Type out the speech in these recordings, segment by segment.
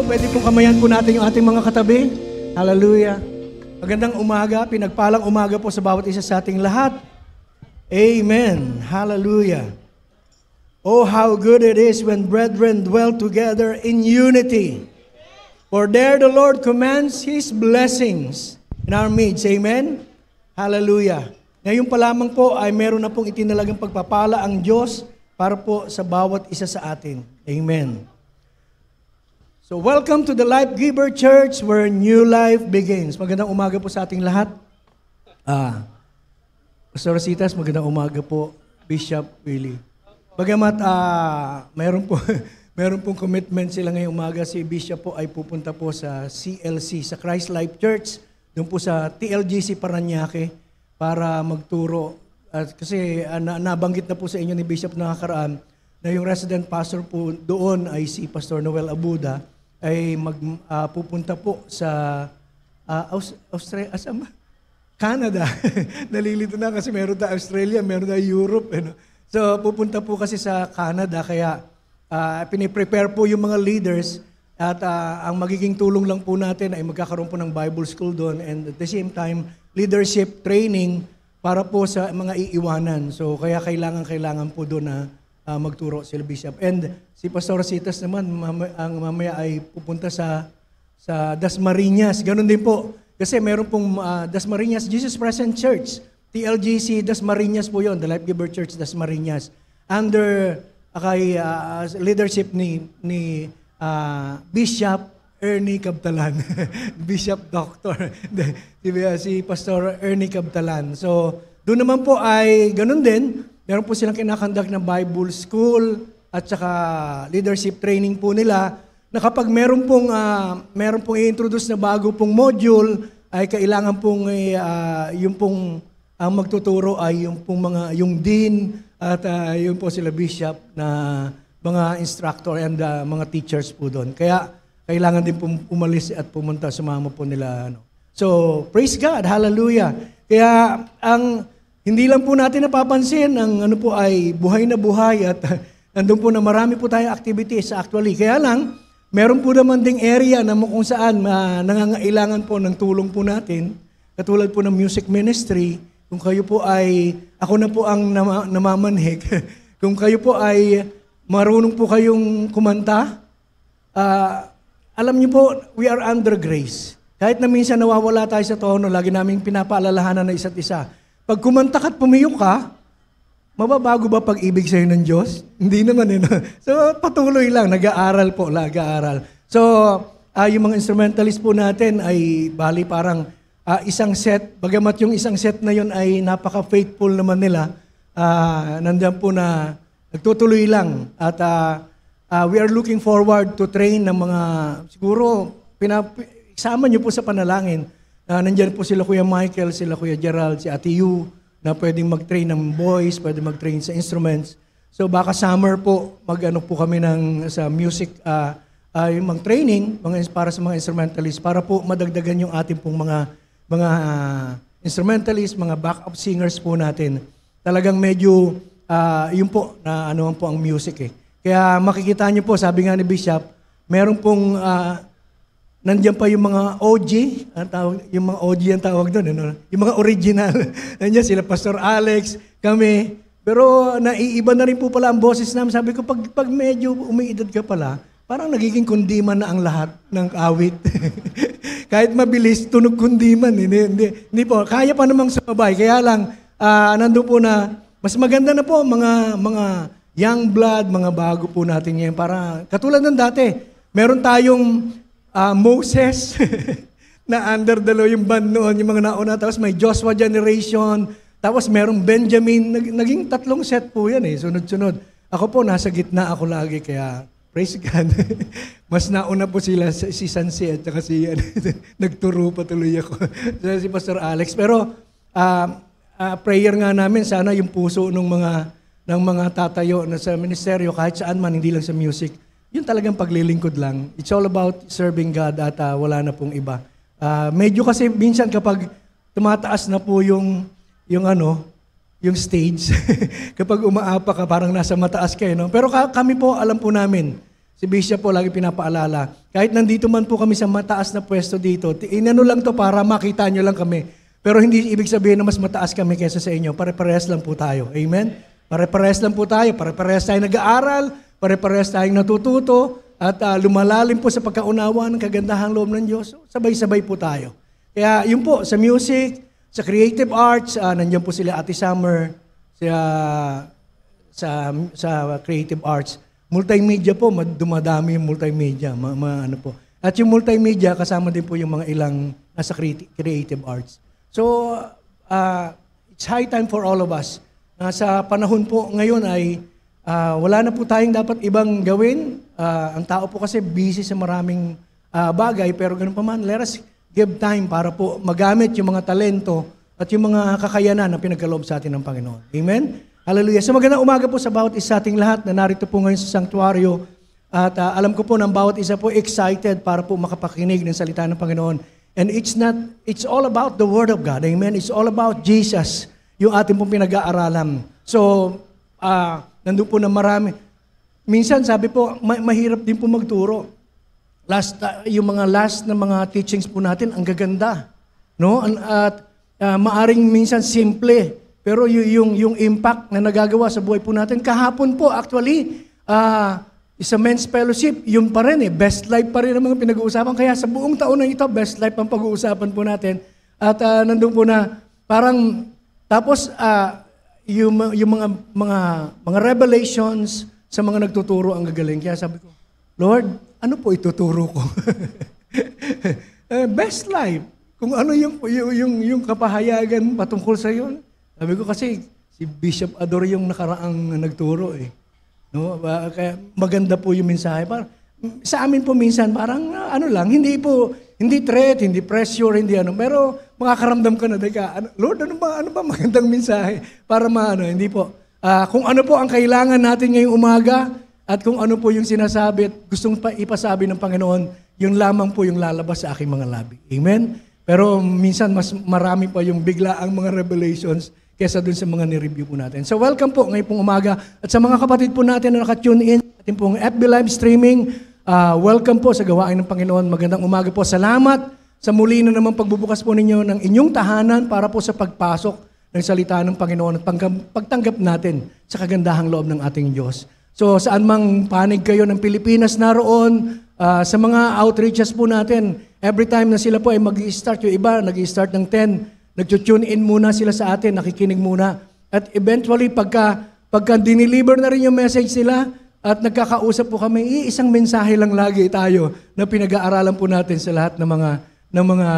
po, pwede pong kamayan po natin yung ating mga katabi. Hallelujah. Magandang umaga, pinagpalang umaga po sa bawat isa sa ating lahat. Amen. Hallelujah. Oh, how good it is when brethren dwell together in unity. For there the Lord commands His blessings in our midst. Amen. Hallelujah. Ngayon pa lamang po ay meron na pong itinalagang pagpapala ang Diyos para po sa bawat isa sa atin. Amen. So welcome to the Life Giver Church where new life begins. Magandang umaga po sa ating lahat. Pastor Rositas, magandang umaga po. Bishop Willie. Bagamat mayroon pong commitment sila ngayong umaga, si Bishop po ay pupunta po sa CLC, sa Christ Life Church, doon po sa TLGC Parañaque para magturo. Kasi nabanggit na po sa inyo ni Bishop nakaraan na yung resident pastor po doon ay si Pastor Noel Abuda ay pupunta po sa Canada. Nalilito na kasi meron na Australia, meron na Europe. So pupunta po kasi sa Canada kaya piniprepare po yung mga leaders at ang magiging tulong lang po natin ay magkakaroon po ng Bible School doon and at the same time leadership training para po sa mga iiwanan. So kaya kailangan po doon na magturo sila Bishop. And si Pastor Rositas naman, mamaya ay pupunta sa Dasmariñas. Ganon din po. Kasi meron pong Dasmariñas, Jesus Present Church. TLGC Dasmariñas po yon, the Life Giver Church Dasmariñas. Under leadership ni Bishop Ernie Cabtalan. Bishop Doctor. Si Pastor Ernie Cabtalan. So, doon naman po ay ganon din. Meron po silang kinakandak na Bible School at saka leadership training po nila na kapag meron pong i-introduce na bago pong module ay kailangan pong yung pong ang magtuturo ay yung dean at yung po sila bishop na mga instructor and mga teachers po doon. Kaya kailangan din pong umalis at pumunta, sumama po nila. So, praise God, hallelujah. Kaya hindi lang po natin napapansin ang ay buhay na buhay at nandun po na marami po tayong activities actually. Kaya lang, meron po naman ding area na kung saan nangangailangan po ng tulong po natin. Katulad po ng music ministry. Kung kayo po ay, ako na po ang namamanhik. Kung kayo po ay marunong po kayong kumanta, alam niyo po, we are under grace. Kahit na minsan nawawala tayo sa tono, lagi namin pinapaalalahanan na isa't isa. Pag kumanta ka't pumiyok ka, mababago ba pag-ibig sa'yo ng Diyos? Hindi naman. So, patuloy lang. Nag-aaral po. So, yung mga instrumentalist po natin ay bali parang isang set. Bagamat yung isang set na yun ay napaka-faithful naman nila, nandiyan po na nagtutuloy lang. At we are looking forward to train ng mga, siguro, isama nyo po sa panalangin. Nandiyan po sila Kuya Michael, sila Kuya Gerald, si Ate Yu, na pwedeng mag-train ng boys, pwedeng mag-train sa instruments. So baka summer po, po kami sa music, yung mag-training para sa mga instrumentalists, para po madagdagan yung ating pong mga instrumentalists, mga backup singers po natin. Talagang medyo, yun po, na po ang music eh. Kaya makikita niyo po, sabi nga ni Bishop, meron pong nandiyan pa yung mga OG, yung mga OG ang tawag doon, yung mga original. Nandiyan sila Pastor Alex, kami. Pero naiiba na rin po pala ang boses namin. Sabi ko, pag medyo umiidad ka pala, parang nagiging kundiman na ang lahat ng awit. Kahit mabilis, tunog kundiman. Hindi po, kaya pa namang sumabay. Kaya lang, nandun po na, mas maganda na po mga young blood, mga bago po natin ngayon. Para, katulad ng dati, meron tayong Moses na under the law yung band noon, yung mga nauna. Tapos may Joshua generation. Tapos merong Benjamin. Naging 3 set po yan eh, sunod-sunod. Ako po, nasa gitna ako lagi. Kaya, praise God. Mas nauna po sila, si Sansi at saka si nagturo patuloy ako. Si Pastor Alex. Pero, prayer nga namin, sana yung puso ng mga tatayo na sa ministeryo, kahit saan man, hindi lang sa music, yun talagang paglilingkod lang. It's all about serving God at wala na pong iba. Medyo kasi minsan kapag tumataas na po yung stage, kapag umaapa ka, parang nasa mataas kayo. No? Pero kami po, alam po namin, Si Bishop po lagi pinapaalala. Kahit nandito man po kami sa mataas na pwesto dito, inano lang to para makita nyo lang kami. Pero hindi ibig sabihin na mas mataas kami kaysa sa inyo. Pare-parehas lang po tayo. Amen? Pare-parehas lang po tayo. Pare-parehas tayong nag-aaral. Pare-parehas tayong natututo. At lumalalim po sa pagkaunawa ng kagandahang loob ng Diyos. So, sabay-sabay po tayo. Kaya yun po, sa music, sa creative arts, nandiyan po sila Ate Summer, sa creative arts. Multimedia po, dumadami yung multimedia. Ano po. At yung multimedia, kasama din po yung mga ilang nasa creative arts. So, it's high time for all of us. Sa panahon po ngayon ay wala na po tayong dapat ibang gawin. Ang tao po kasi busy sa maraming bagay, pero ganun pa man, let us give time para po magamit yung mga talento at yung mga kakayanan na pinagkaloob sa atin ng Panginoon. Amen? Hallelujah. So magandang umaga po sa bawat isa ating lahat na narito po ngayon sa sanctuaryo. At alam ko po ng bawat isa po excited para po makapakinig ng salita ng Panginoon. And it's all about the Word of God. Amen? It's all about Jesus, yung ating pong pinag-aaralan. So, nandun po na marami. Minsan, sabi po, mahirap din po magturo. Yung mga last na mga teachings po natin, ang gaganda. No? At maaring minsan simple. Pero yung impact na nagagawa sa buhay po natin, kahapon po actually, sa men's fellowship, yun pa rin best life pa rin ang mga pinag-uusapan. Kaya sa buong taon na ito, best life ang pag-uusapan po natin. At nandun po na, parang, tapos yung mga revelations sa mga nagtuturo ang gagaling. Kaya sabi ko, Lord, ano po ituturo ko? Best life. Kung ano yung kapahayagan patungkol sa iyo. Sabi ko kasi, si Bishop Ador yung nakaraang nagturo No? Kaya maganda po yung mensahe. Sa amin po minsan, parang ano lang, hindi threat, hindi pressure, hindi ano. Pero makakaramdam ka na, Lord, ano ba magandang mensahe? Para hindi po. Kung ano po ang kailangan natin ngayong umaga, at kung ano po yung sinasabi at gustong ipasabi ng Panginoon, yun lamang po yung lalabas sa aking mga labi. Amen? Pero minsan, mas marami pa yung bigla ang mga revelations kesa dun sa mga ni-review po natin. So welcome po ngayong pong umaga. At sa mga kapatid po natin na naka-tune in, ating pong FB live streaming, welcome po sa gawain ng Panginoon. Magandang umaga po. Salamat sa muli na naman pagbubukas po ninyo ng inyong tahanan para po sa pagpasok ng salita ng Panginoon at pagtanggap natin sa kagandahang loob ng ating Diyos. So saan mang panig kayo ng Pilipinas naroon, sa mga outreaches po natin, every time na sila po ay mag-i-start, yung iba nag-i-start ng 10, nag-tune in muna sila sa atin, nakikinig muna. At eventually, pagka diniliver na rin yung message nila at nagkakausap po kami, isang mensahe lang lagi tayo na pinag-aaralan po natin sa lahat ng mga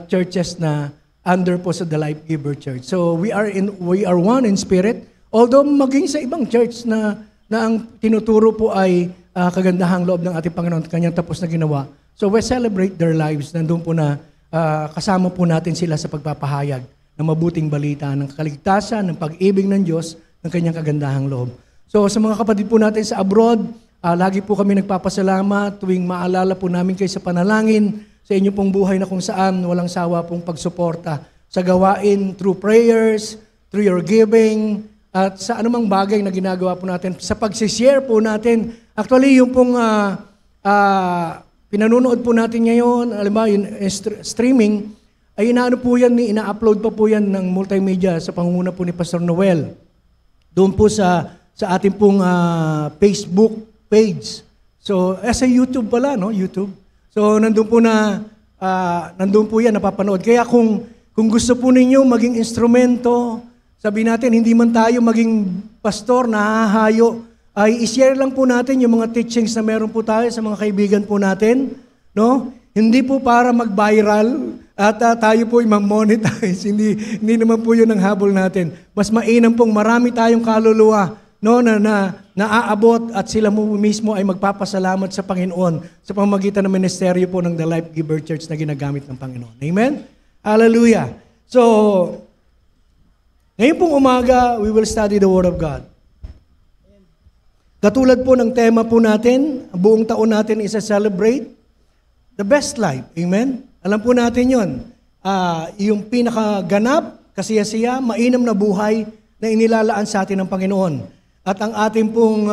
churches na under po sa The Life Giver Church. So we are one in spirit. Although maging sa ibang church na ang tinuturo po ay kagandahang loob ng ating Panginoon at kanyang tapos na ginawa. So we celebrate their lives. Nandun po na kasama po natin sila sa pagpapahayag ng mabuting balita, ng kaligtasan, ng pag-ibig ng Diyos, ng kanyang kagandahang loob. So sa mga kapatid po natin sa abroad, lagi po kami nagpapasalamat tuwing maalala po namin kayo sa panalangin, sa inyo pong buhay na kung saan walang sawa pong pagsuporta sa gawain through prayers, through your giving, at sa anumang bagay na ginagawa po natin, sa pagsishare po natin. Actually, yung pong pinanunood po natin ngayon, alam ba, yung streaming, ay ina-upload pa po yan ng multimedia sa pangunguna po ni Pastor Noel. Doon po sa ating pong Facebook page. So, sa YouTube pala, no? YouTube. So, nandun po yan, napapanood. Kaya kung gusto po ninyo maging instrumento, sabi natin, hindi man tayo maging pastor, nahahayo, ay i-share lang po natin yung mga teachings na meron po tayo sa mga kaibigan po natin. No? Hindi po para mag-viral at tayo po i-monetize. Hindi naman po yun ang habol natin. Mas mainam pong marami tayong kaluluwa na naaabot at sila mo mismo ay magpapasalamat sa Panginoon sa pamamagitan ng ministeryo po ng The Life Giver Church na ginagamit ng Panginoon. Amen? Hallelujah! So, ngayon pong umaga, we will study the Word of God. Katulad po ng tema po natin, buong taon natin isa-celebrate the best life. Amen? Alam po natin yun. Yung pinakaganap, kasiyasiya, mainam na buhay na inilalaan sa atin ng Panginoon. At ang ating pong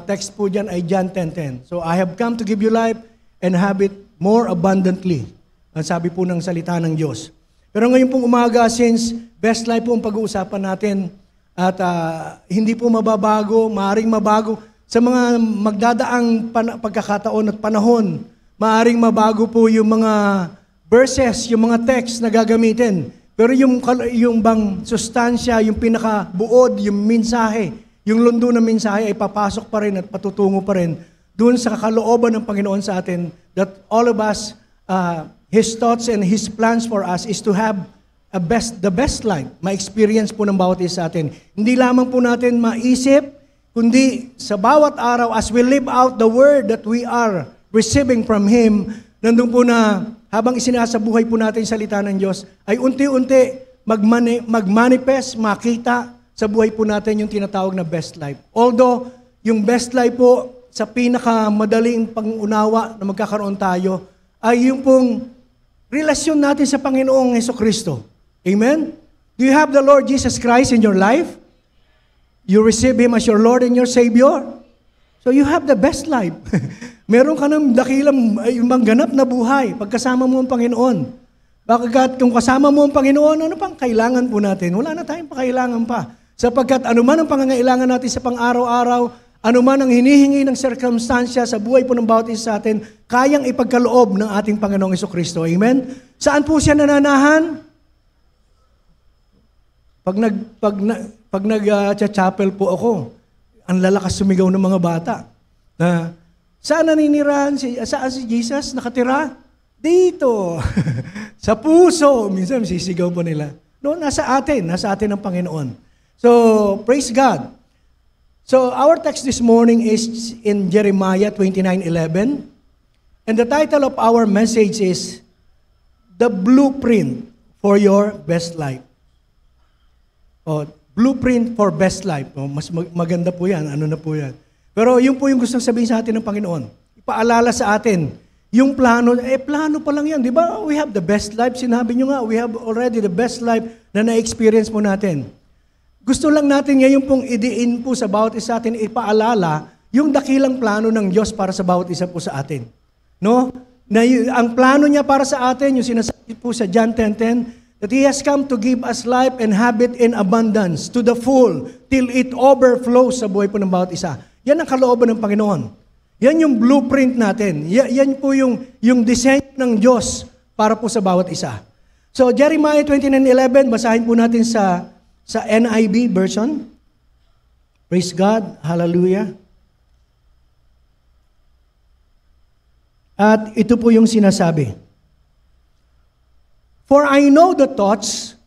text po dyan ay John 10:10. So, I have come to give you life and have it more abundantly. Ang sabi po ng salita ng Diyos. Pero ngayon pong umaga, since best life po ang pag-uusapan natin at hindi po mababago, maaaring mabago sa mga magdadaang pagkakataon at panahon, maaaring mabago po yung mga verses, yung mga text na gagamitin. Pero yung bang sustansya, yung pinakabuod, yung mensahe, yung lundo ng mensahe ay papasok pa rin at patutungo pa rin doon sa kalooban ng Panginoon sa atin, that all of us, His thoughts and His plans for us is to have the best life, ma-experience po ng bawat isa sa atin. Hindi lamang po natin maisip, kundi sa bawat araw, as we live out the word that we are receiving from Him, nandun po na habang isinasabuhay po natin yung salita ng Diyos, ay unti-unti mag-manifest, makita sa buhay po natin yung tinatawag na best life. Although, yung best life po, sa pinakamadaling pangunawa na magkakaroon tayo, ay yung pong relasyon natin sa Panginoong Hesukristo. Amen? Do you have the Lord Jesus Christ in your life? You receive Him as your Lord and your Savior? So you have the best life. Meron ka ng dakilang ganap na buhay pagkasama mo ang Panginoon. Bakit kung kasama mo ang Panginoon, ano pang kailangan po natin? Wala na tayong pakailangan pa. Sapagkat anuman ang pangangailangan natin sa pang-araw-araw, anuman ang hinihingi ng circumstansya sa buhay po ng bawat isa sa atin, kayang ipagkaloob ng ating Panginoong Hesukristo. Amen? Saan po siya nananahan? Pag nag-chapel po ako, ang lalakas sumigaw ng mga bata. Na, saan naninirahan? Saan si Jesus nakatira? Dito. Sa puso. Minsan sisigaw po nila. No, nasa atin ang Panginoon. So, praise God. So, our text this morning is in Jeremiah 29:11. And the title of our message is The Blueprint for Your Best Life. Blueprint for Best Life. Mas maganda po yan. Ano na po yan. Pero yun po yung gusto sabihin sa atin ng Panginoon. Ipaalala sa atin. Yung plano, plano pa lang yan. Di ba? We have the best life. Sinabi nyo nga, we have already the best life na na-experience mo natin. Gusto lang natin ngayon pong idiin po sa bawat isa atin, ipaalala yung dakilang plano ng Diyos para sa bawat isa po sa atin. No? Ang plano niya para sa atin, yung sinasabi po sa John 10:10, that He has come to give us life and have it in abundance, to the full, till it overflows sa buhay po ng bawat isa. Yan ang kalooban ng Panginoon. Yan yung blueprint natin. Yan po yung design ng Diyos para po sa bawat isa. So, Jeremiah 29:11, basahin po natin sa NIV version. Praise God. Hallelujah. At ito po yung sinasabi. For I know the thoughts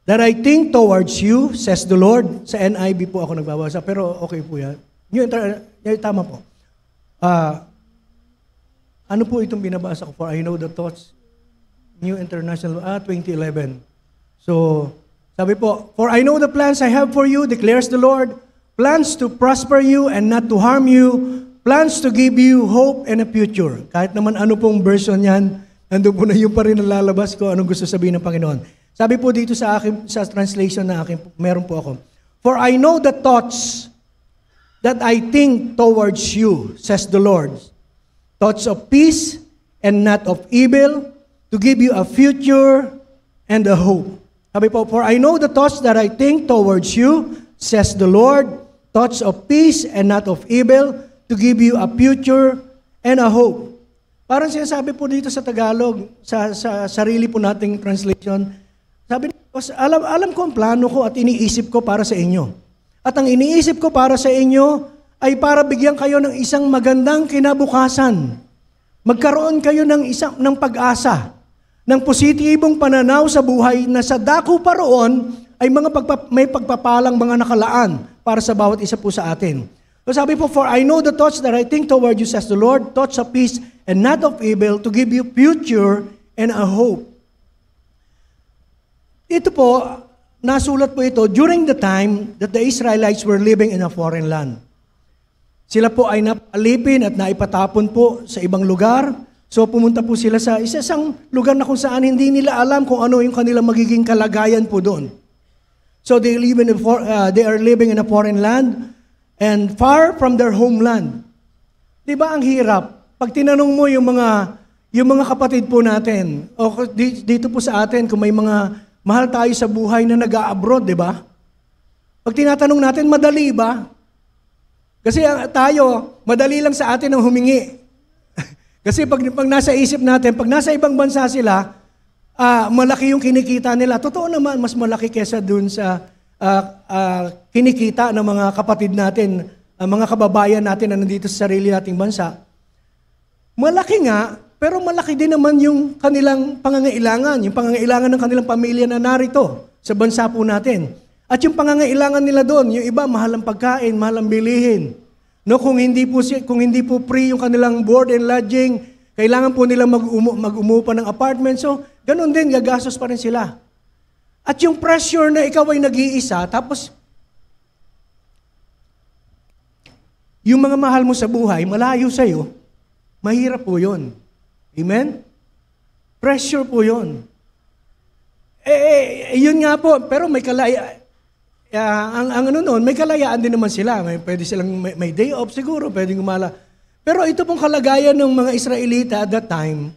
that I think towards you, says the Lord. Sa NIV po ako nagbabasa, pero okay po yan. Tama po. Ano po itong binabasa ko? For I know the thoughts, New International, 2011. So, sabi po, for I know the plans I have for you, declares the Lord, plans to prosper you and not to harm you, plans to give you hope and a future. Kahit naman ano pong version yan, nandun po na yung pa rin nalalabas ko anong gusto sabihin ng Panginoon. Sabi po dito sa translation na akin, meron po ako. For I know the thoughts that I think towards you, says the Lord. Thoughts of peace and not of evil, to give you a future and a hope. Sabi po, for I know the thoughts that I think towards you, says the Lord, thoughts of peace and not of evil, to give you a future and a hope. Parang sinasabi po dito sa Tagalog, sa sarili po nating translation, sabi niyo, alam ko ang plano ko at iniisip ko para sa inyo. At ang iniisip ko para sa inyo ay para bigyan kayo ng isang magandang kinabukasan. Magkaroon kayo ng pag-asa, ng positibong pananaw sa buhay na sa dako pa roon ay may pagpapalang mga nakalaan para sa bawat isa po sa atin. So sabi po, for I know the thoughts that I think toward you, says the Lord, thoughts of peace and not of evil, to give you future and a hope. Ito po, nasulat po ito during the time that the Israelites were living in a foreign land. Sila po ay napalipin at naipatapon po sa ibang lugar. So pumunta po sila sa isang lugar na kung saan hindi nila alam kung ano yung kanilang magiging kalagayan po doon. So they are living in a foreign land. and far from their homeland. Di ba ang hirap? Pag tinanong mo yung mga kapatid po natin, o dito po sa atin, kung may mga mahal tayo sa buhay na nag-a-abroad, di ba? Pag tinatanong natin, madali ba? Kasi tayo, madali lang sa atin ang humingi. Kasi pag nasa isip natin, pag nasa ibang bansa sila, malaki yung kinikita nila. Totoo naman, mas malaki kesa dun sa kinikita ng mga kapatid natin, mga kababayan natin na nandito sa sarili nating bansa. Malaki nga, pero malaki din naman yung kanilang pangangailangan, yung pangangailangan ng kanilang pamilya na narito sa bansa po natin. At yung pangangailangan nila doon, yung iba, mahal ang pagkain, mahal ang bilihin. No, kung hindi po free yung kanilang board and lodging, kailangan po nila mag-umupa ng apartment. So, ganun din, gagastos pa rin sila. At yung pressure na ikaw ay nag-iisa, tapos yung mga mahal mo sa buhay, malayo sa'yo, mahirap po yun. Amen? Pressure po yun. Yun nga po, pero may may kalayaan din naman sila. Pwede silang may day off siguro, pwedeng gumala. Pero ito pong kalagayan ng mga Israelita at that time,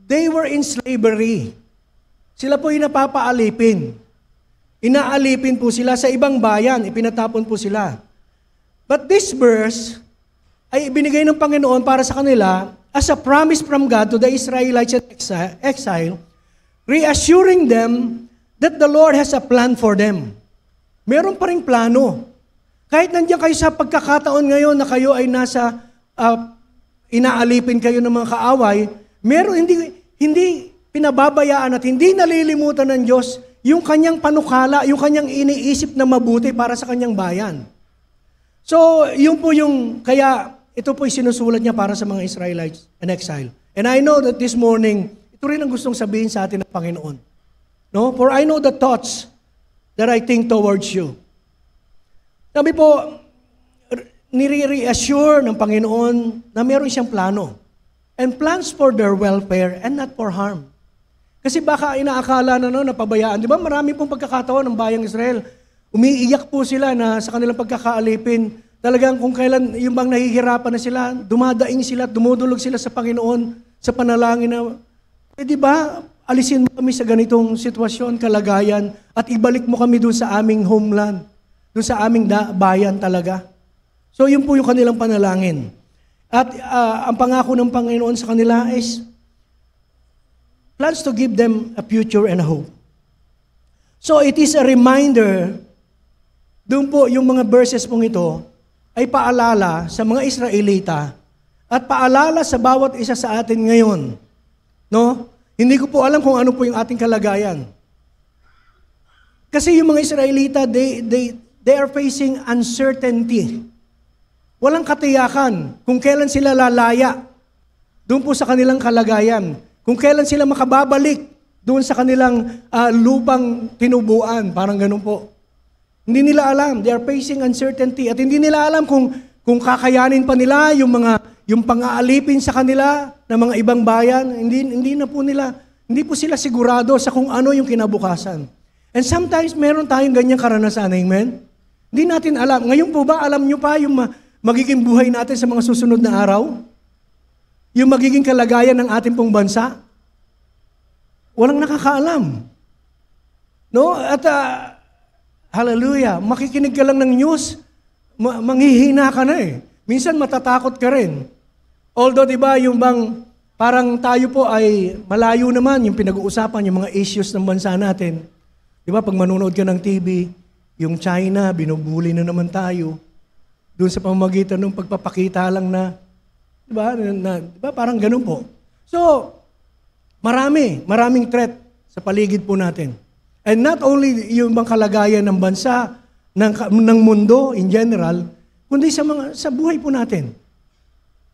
they were in slavery. Sila po yung napapaalipin. Inaalipin po sila sa ibang bayan, ipinatapon po sila. But this verse ay ibinigay ng Panginoon para sa kanila as a promise from God to the Israelites in exile, reassuring them that the Lord has a plan for them. Meron pa ring plano. Kahit nandiyan kayo sa pagkakataon ngayon na kayo ay nasa inaalipin kayo ng mga kaaway, meron hindi pinababayaan at hindi nalilimutan ng Diyos yung kanyang panukala, yung kanyang iniisip na mabuti para sa kanyang bayan. So, yun po kaya ito po sinusulat niya para sa mga Israelites in exile. And I know that this morning, ito rin ang gustong sabihin sa atin ng Panginoon. No? For I know the thoughts that I think towards you. Sabi po, nire-reassure ng Panginoon na meron siyang plano. And plans for their welfare and not for harm. Kasi baka inaakala na napabayaan. Di ba marami pong pagkakataon ng bayang Israel, umiiyak po sila na sa kanilang pagkakaalipin, talagang kung kailan yung bang nahihirapan na sila, dumadaing sila at dumudulog sila sa Panginoon sa panalangin na, di ba, alisin mo kami sa ganitong sitwasyon, kalagayan, at ibalik mo kami doon sa aming homeland, doon sa aming bayan talaga. So yun po yung kanilang panalangin. At ang pangako ng Panginoon sa kanila is plans to give them a future and a hope. So it is a reminder, doon po yung mga verses pong ito, ay paalala sa mga Israelita at paalala sa bawat isa sa atin ngayon. No? Hindi ko po alam kung ano po yung ating kalagayan. Kasi yung mga Israelita, they are facing uncertainty. Walang katiyakan kung kailan sila lalaya doon po sa kanilang kalagayan. Kung kailan sila makababalik doon sa kanilang lupang tinubuan. Parang ganun po. Hindi nila alam. They are facing uncertainty. At hindi nila alam kung kakayanin pa nila yung pang-aalipin sa kanila ng mga ibang bayan. Hindi po sila sigurado sa kung ano yung kinabukasan. And sometimes meron tayong ganyang karanasan. Amen? Hindi natin alam. Ngayon po ba, alam nyo pa yung magiging buhay natin sa mga susunod na araw? Yung magiging kalagayan ng ating pong bansa? Walang nakakaalam. No? At hallelujah, makikinig ka lang ng news, manghihina ka na eh. Minsan matatakot ka rin. Although, di ba, yung bang parang tayo po ay malayo naman yung pinag-uusapan, yung mga issues ng bansa natin. Di ba, pag manonood ka ng TV, yung China, binubuli na naman tayo. Doon sa pamamagitan ng pagpapakita lang na, di ba, parang ganun po. So, maraming threat sa paligid po natin. And not only yung bang kalagayan ng bansa, ng mundo in general, kundi sa buhay po natin.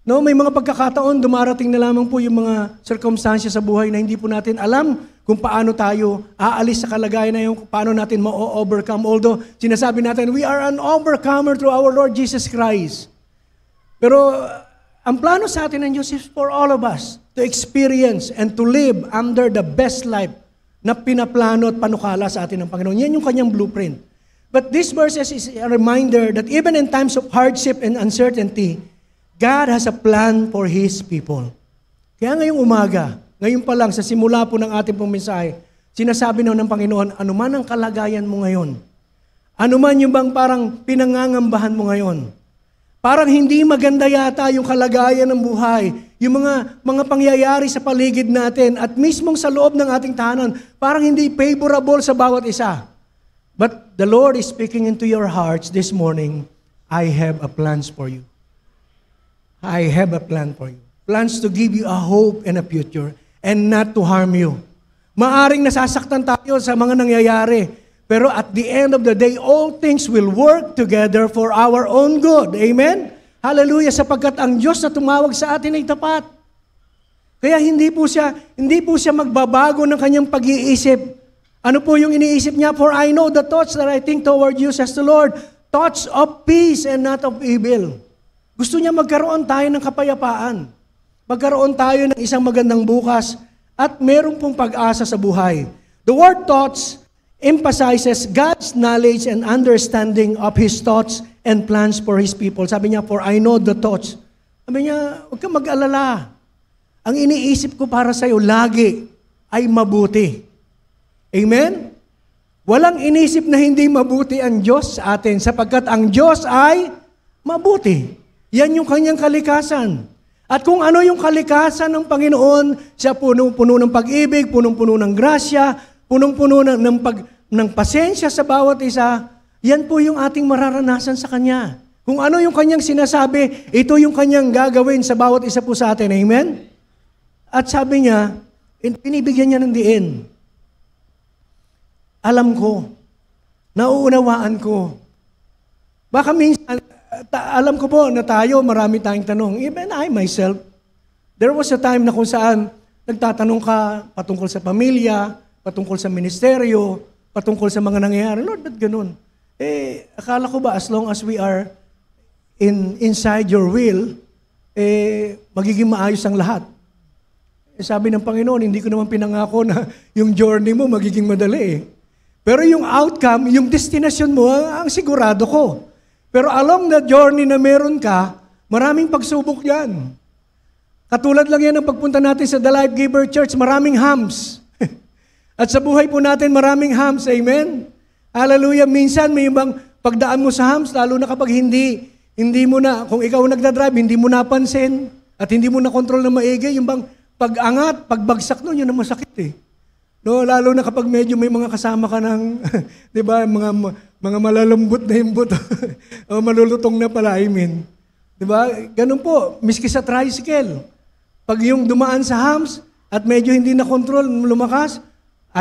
No, may mga pagkakataon, dumarating na lamang po yung mga circumstances sa buhay na hindi po natin alam kung paano tayo aalis sa kalagayan na yung paano natin ma-overcome. Although, sinasabi natin, we are an overcomer through our Lord Jesus Christ. Pero, ang plano sa atin ng Diyos is for all of us to experience and to live under the best life na pinaplano at panukala sa atin ng Panginoon. Yan yung kanyang blueprint. But this verses is a reminder that even in times of hardship and uncertainty, God has a plan for His people. Kaya ngayong umaga, ngayon pa lang, sa simula po ng ating pong mensahe, sinasabi na ng Panginoon, anuman ang kalagayan mo ngayon, anuman yung bang parang pinangangambahan mo ngayon, parang hindi maganda yata yung kalagayan ng buhay, yung mga pangyayari sa paligid natin at mismong sa loob ng ating tahanan, parang hindi favorable sa bawat isa. But the Lord is speaking into your hearts this morning, I have a plans for you. I have a plan for you. Plans to give you a hope and a future and not to harm you. Maaring nasasaktan tayo sa mga nangyayari, pero at the end of the day, all things will work together for our own good. Amen? Hallelujah, sapagkat ang Diyos na tumawag sa atin ay tapat. Kaya hindi po siya magbabago ng kanyang pag-iisip. Ano po yung iniisip niya? For I know the thoughts that I think toward you, says the Lord, thoughts of peace and not of evil. Gusto niya magkaroon tayo ng kapayapaan. Magkaroon tayo ng isang magandang bukas at meron pong pag-asa sa buhay. The word thoughts emphasizes God's knowledge and understanding of His thoughts and plans for His people. Sabi niya, for I know the thoughts. Sabi niya, huwag kang mag-alala. Ang iniisip ko para sa iyo lagi ay mabuti. Amen? Walang inisip na hindi mabuti ang Diyos sa atin sapagkat ang Diyos ay mabuti. Yan yung kanyang kalikasan. At kung ano yung kalikasan ng Panginoon, siya punong-puno ng pag-ibig, punong-puno ng grasya, punong-puno ng pasensya sa bawat isa, yan po yung ating mararanasan sa Kanya. Kung ano yung Kanyang sinasabi, ito yung Kanyang gagawin sa bawat isa po sa atin. Amen? At sabi niya, pinibigyan niya ng diin. Alam ko, nauunawaan ko. Baka minsan, alam ko po na tayo, marami tayong tanong. Even I myself, there was a time na kung saan nagtatanong ka patungkol sa pamilya, patungkol sa ministeryo, patungkol sa mga nangyayari. Lord, ba't ganun? Akala ko ba as long as we are inside your will, magiging maayos ang lahat. Sabi ng Panginoon, hindi ko naman pinangako na yung journey mo magiging madali. Pero yung outcome, yung destination mo, ang sigurado ko. Pero along the journey na meron ka, maraming pagsubok yan. Katulad lang yan ng pagpunta natin sa The Life Giver Church, maraming hams. At sa buhay po natin, maraming hams. Amen? Hallelujah. Minsan, may ibang pagdaan mo sa hams, lalo na kapag hindi mo na, kung ikaw nagdadrive, hindi mo napansin, at hindi mo na control na maigi, yung bang pag-angat, pagbagsak nun, yun ang masakit eh. No, lalo na kapag medyo may mga kasama ka ng, di ba, mga malalambot na yung buto. O malulutong na pala, I mean. Di ba? Ganun po, miski sa tricycle. Pag yung dumaan sa hams at medyo hindi na control, lumakas,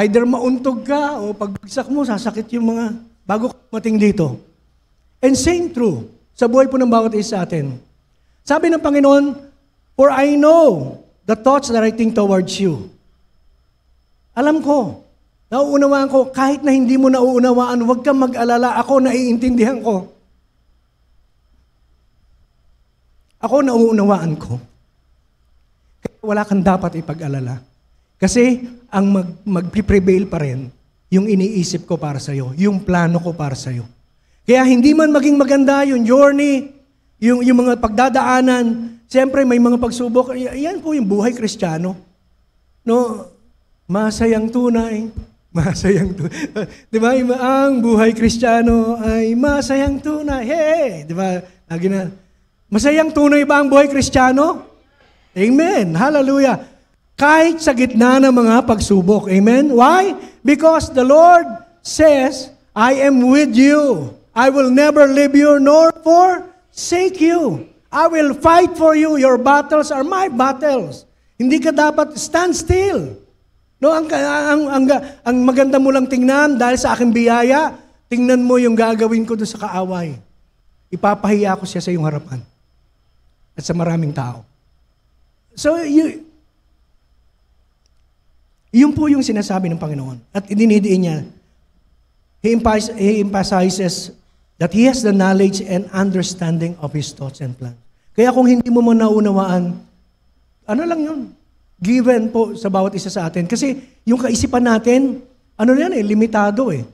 either mauntog ka o pagbagsak mo, sasakit yung mga bago ka mating dito. And same true sa buhay po ng bawat isa sa atin. Sabi ng Panginoon, for I know the thoughts that I think towards you. Alam ko, nauunawaan ko, kahit na hindi mo nauunawaan, huwag kang mag-alala, ako naiintindihan ko. Ako nauunawaan ko. Kaya wala kang dapat ipag-alala. Kasi ang mag-prevail pa rin yung iniisip ko para sa'yo, yung plano ko para sa'yo. Kaya hindi man maging maganda yung journey, yung mga pagdadaanan, siyempre may mga pagsubok, yan po yung buhay Kristiyano. No, masayang tunay, di ba? Ang buhay Kristiyano ay masayang tunay. Hey, di ba? Lagi na. Masayang tunay ba ang buhay Kristiyano? Amen. Hallelujah. Kahit sa gitna ng mga pagsubok. Amen. Why? Because the Lord says, I am with you. I will never leave you nor forsake you. I will fight for you. Your battles are my battles. Hindi ka dapat stand still. No, ang maganda mo lang tingnan dahil sa aking biyaya, tingnan mo yung gagawin ko doon sa kaaway. Ipapahiya ko siya sa iyong harapan at sa maraming tao. So, yun po yung sinasabi ng Panginoon. At idinidiin niya, He emphasizes that He has the knowledge and understanding of His thoughts and plans. Kaya kung hindi mo naunawaan, ano lang yun? Given po sa bawat isa sa atin. Kasi yung kaisipan natin, ano yan limitado eh.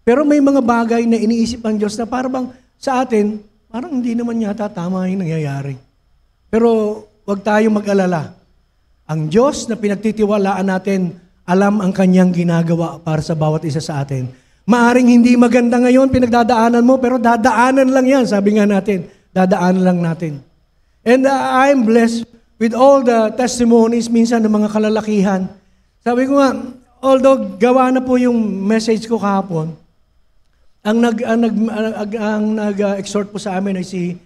Pero may mga bagay na iniisip ng Diyos na parang sa atin, parang hindi naman yata tama yung nangyayari. Pero huwag tayong mag-alala. Ang Diyos na pinagtitiwalaan natin, alam ang kanyang ginagawa para sa bawat isa sa atin. Maaring hindi maganda ngayon, pinagdadaanan mo, pero dadaanan lang yan. Sabi nga natin, dadaanan lang natin. And I'm blessed with all the testimonies minsan ng mga kalalakihan. Sabi ko nga, although gawa na po yung message ko kahapon, ang nag-exhort po sa amin ay si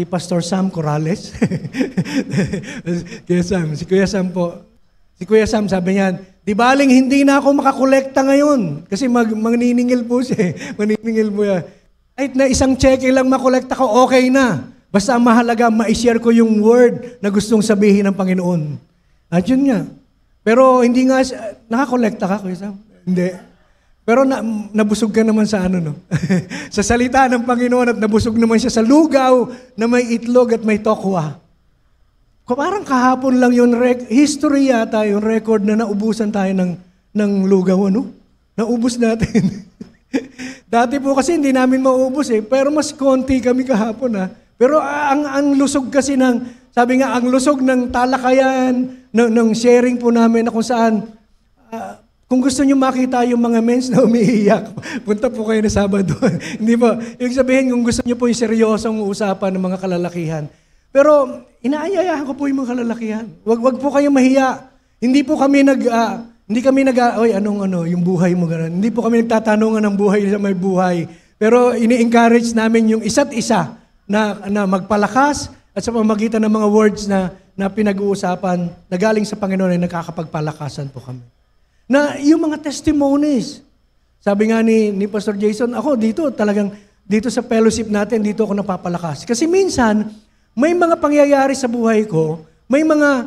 Pastor Sam Corrales. Si Kuya Sam po. Si Kuya Sam sabi niya, di baling hindi na ako makakolekta ngayon. Kasi maniningil po siya. Maniningil po yan. Kahit na isang cheque lang makolekta ko, okay na. Basta mahalaga, ma-share ko yung word na gustong sabihin ng Panginoon. At yun nga. Pero hindi nga, nakakolekta ka, Kuya Sam? Hindi. Pero nabusog ka naman sa ano, no? Sa salita ng Panginoon at nabusog naman siya sa lugaw na may itlog at may tokwa. Parang kahapon lang yun, history yata yung record na naubusan tayo ng lugaw, ano? Naubos natin. Dati po kasi hindi namin maubos pero mas konti kami kahapon Pero ang lusog kasi sabi nga, ang lusog ng talakayan, ng sharing po namin na kung saan, kung gusto nyo makita yung mga mens na umiiyak, punta po kayo na Sabado. Hindi po. Ibig sabihin, kung gusto nyo po yung seryosong usapan ng mga kalalakihan. Pero inaayayahan ko po yung mga kalalakihan. Wag po kayong mahiya. Hindi po kami yung buhay mo gano'n. Hindi po kami nagtatanungan ng buhay sa may buhay. Pero ini-encourage namin yung isa't isa na magpalakas at sa pamamagitan ng mga words na pinag-uusapan na galing sa Panginoon ay nakakapagpalakasan po kami. Na yung mga testimonies. Sabi nga ni Pastor Jason, ako dito sa fellowship natin, dito ako napapalakas. Kasi minsan, may mga pangyayari sa buhay ko, may mga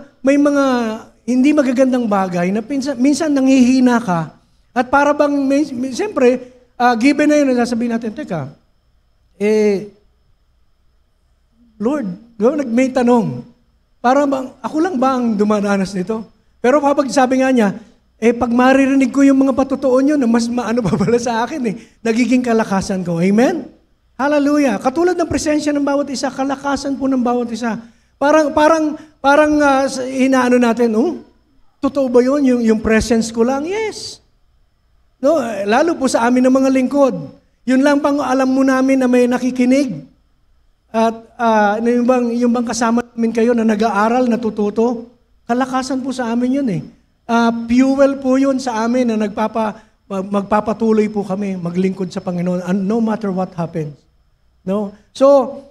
hindi magagandang bagay na minsan nanghihina ka at para bang, siyempre, given na yun, sasabihin natin, teka, Lord, may tanong, para bang, ako lang ba ang dumadanas nito? Pero kapag sabi nga niya, pag maririnig ko yung mga patutuon yun, mas maano pa pala sa akin nagiging kalakasan ko. Amen? Hallelujah. Katulad ng presensya ng bawat isa, kalakasan po ng bawat isa. Parang inaano natin, totoo ba yun? Yung presence ko lang? Yes. No, lalo po sa amin ng mga lingkod. Yun lang pang alam mo namin na may nakikinig. At yung bang kasama namin kayo na nag-aaral, natututo, kalakasan po sa amin yun fuel po yun sa amin na magpapatuloy po kami maglingkod sa Panginoon and no matter what happens. No? So,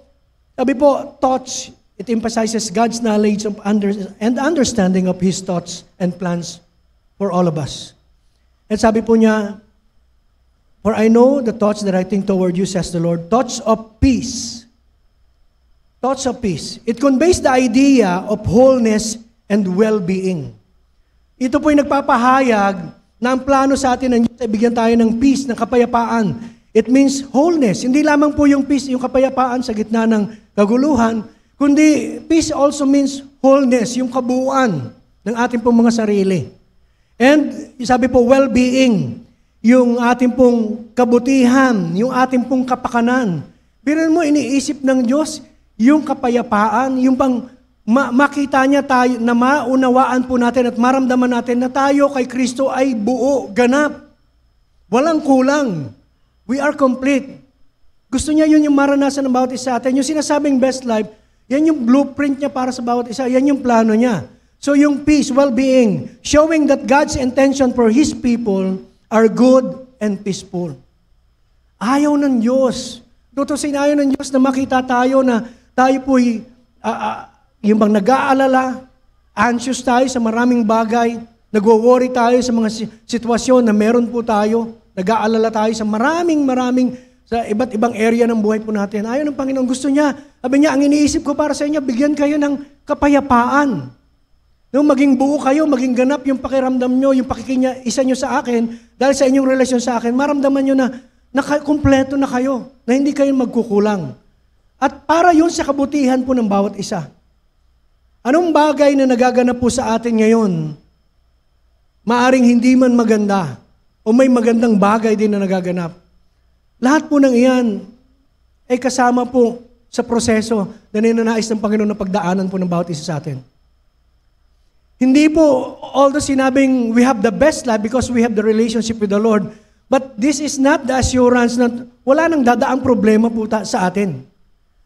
sabi po, thoughts, it emphasizes God's knowledge and understanding of His thoughts and plans for all of us. At sabi po niya, for I know the thoughts that I think toward you, says the Lord, thoughts of peace. Thoughts of peace. It conveys the idea of wholeness and well-being. Ito po yung nagpapahayag na ang plano sa atin ng Diyos ay bigyan tayo ng peace, ng kapayapaan. It means wholeness. Hindi lamang po yung peace, yung kapayapaan sa gitna ng kaguluhan, kundi peace also means wholeness, yung kabuuan ng ating pong mga sarili. And sabi po, well-being, yung ating pong kabutihan, yung ating pong kapakanan. Pero mo, iniisip ng Diyos, yung kapayapaan, yung pang makita niya tayo, na maunawaan po natin at maramdaman natin na tayo kay Kristo ay buo, ganap. Walang kulang. We are complete. Gusto niya yun yung maranasan ng bawat isa atin. Yung sinasabing best life, yan yung blueprint niya para sa bawat isa. Yan yung plano niya. So yung peace, well-being, showing that God's intention for His people are good and peaceful. Ayaw ng Diyos. Tutusin ayaw ng Diyos na makita tayo na tayo po'y yung bang nag-aalala, anxious tayo sa maraming bagay, nagwo-worry tayo sa mga sitwasyon na meron po tayo, nag-aalala tayo sa maraming, sa iba't ibang area ng buhay po natin. Ayaw ng Panginoon, gusto niya, sabi niya, ang iniisip ko para sa inyo, bigyan kayo ng kapayapaan. Nung maging buo kayo, maging ganap yung pakiramdam nyo, yung isa nyo sa akin, dahil sa inyong relasyon sa akin, maramdaman nyo na kumpleto na kayo, na hindi kayo magkukulang. At para yun sa kabutihan po ng bawat isa. Anong bagay na nagaganap po sa atin ngayon, maaring hindi man maganda, o may magandang bagay din na nagaganap. Lahat po ng iyan ay kasama po sa proseso na ninanais ng Panginoon na pagdaanan po ng bawat isa sa atin. Hindi po although sinabing we have the best life because we have the relationship with the Lord, but this is not the assurance na wala nang dadaang problema po sa atin.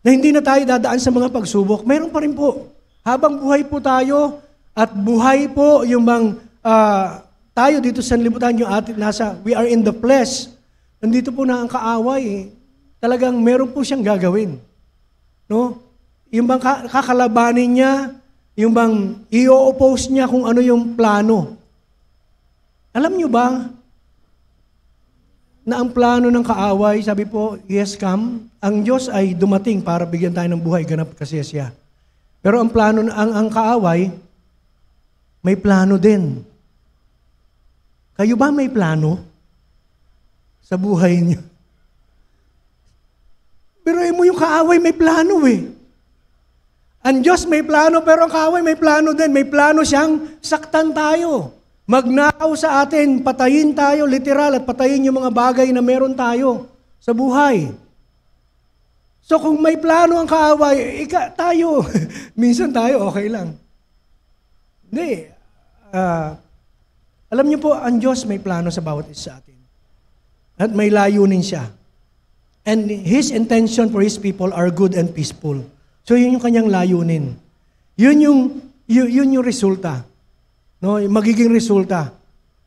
Na hindi na tayo dadaan sa mga pagsubok. Meron pa rin po. Habang buhay po tayo at buhay po yung tayo dito sa libutan, yung atin we are in the flesh. Nandito po na ang kaaway. Talagang meron po siyang gagawin. No? Yung bang kakalabanin niya, yung bang i-oppose niya kung ano yung plano. Alam niyo ba na ang plano ng kaaway, sabi po, yes, come, ang Diyos ay dumating para bigyan tayo ng buhay, ganap kasi siya. Pero ang plano, ang kaaway, may plano din. Kayo ba may plano sa buhay niyo? Pero mo yung kaaway may plano eh. Ang Diyos may plano, pero ang kaaway may plano din. May plano siyang saktan tayo. Magnakaw sa atin, patayin tayo, literal, at patayin yung mga bagay na meron tayo sa buhay. So kung may plano ang kaaway, tayo. Minsan tayo, okay lang. Hindi. Alam niyo po, ang Diyos may plano sa bawat isa sa atin. At may layunin siya. And His intention for His people are good and peaceful. So yun yung kanyang layunin. Yun yung resulta. No, magiging resulta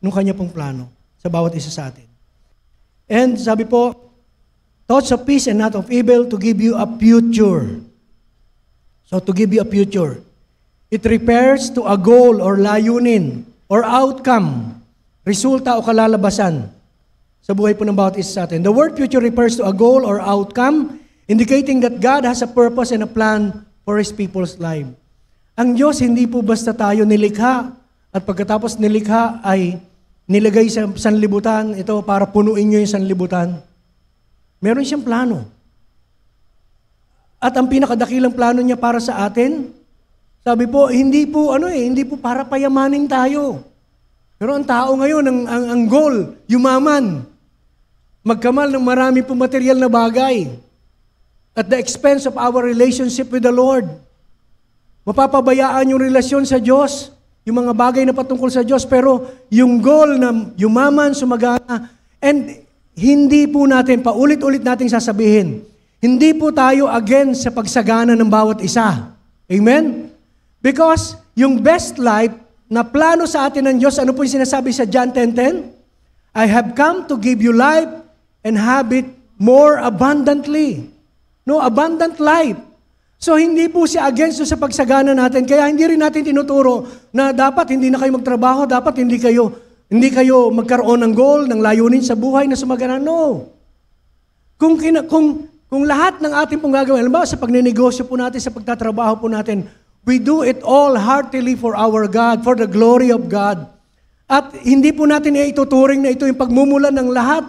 ng kanya pong plano sa bawat isa sa atin. And sabi po, thoughts of peace and not of evil to give you a future. So to give you a future. It refers to a goal or layunin or outcome, resulta o kalalabasan sa buhay po ng bawat isa sa atin. The word future refers to a goal or outcome indicating that God has a purpose and a plan for His people's life. Ang Diyos, hindi po basta tayo nilikha at pagkatapos nilikha ay nilagay sa sanlibutan, ito para punuin nyo yung sanlibutan. Meron siyang plano. At ang pinakadakilang plano niya para sa atin, sabi po, hindi po para payamanin tayo. Pero ang tao ngayon, ang goal, yumaman. Magkamal ng marami po material na bagay. At the expense of our relationship with the Lord. Mapapabayaan yung relasyon sa Diyos, yung mga bagay na patungkol sa Diyos, pero yung goal na yumaman, sumagana, and hindi po natin, paulit-ulit nating sasabihin, hindi po tayo against sa pagsagana ng bawat isa. Amen? Because yung best life na plano sa atin ng Diyos, ano po yung sinasabi sa John 10:10? I have come to give you life and have it more abundantly. No, abundant life. So hindi po siya against sa pagsagana natin. Kaya hindi rin natin tinuturo na dapat hindi na kayo magtrabaho, dapat hindi kayo magkaroon ng goal, ng layunin sa buhay na sumagana. No. Kung lahat ng ating pong gagawin, alam ba, sa pagninegosyo po natin, sa pagtatrabaho po natin, we do it all heartily for our God, for the glory of God. At hindi po natin ituturing na ito yung pagmumulan ng lahat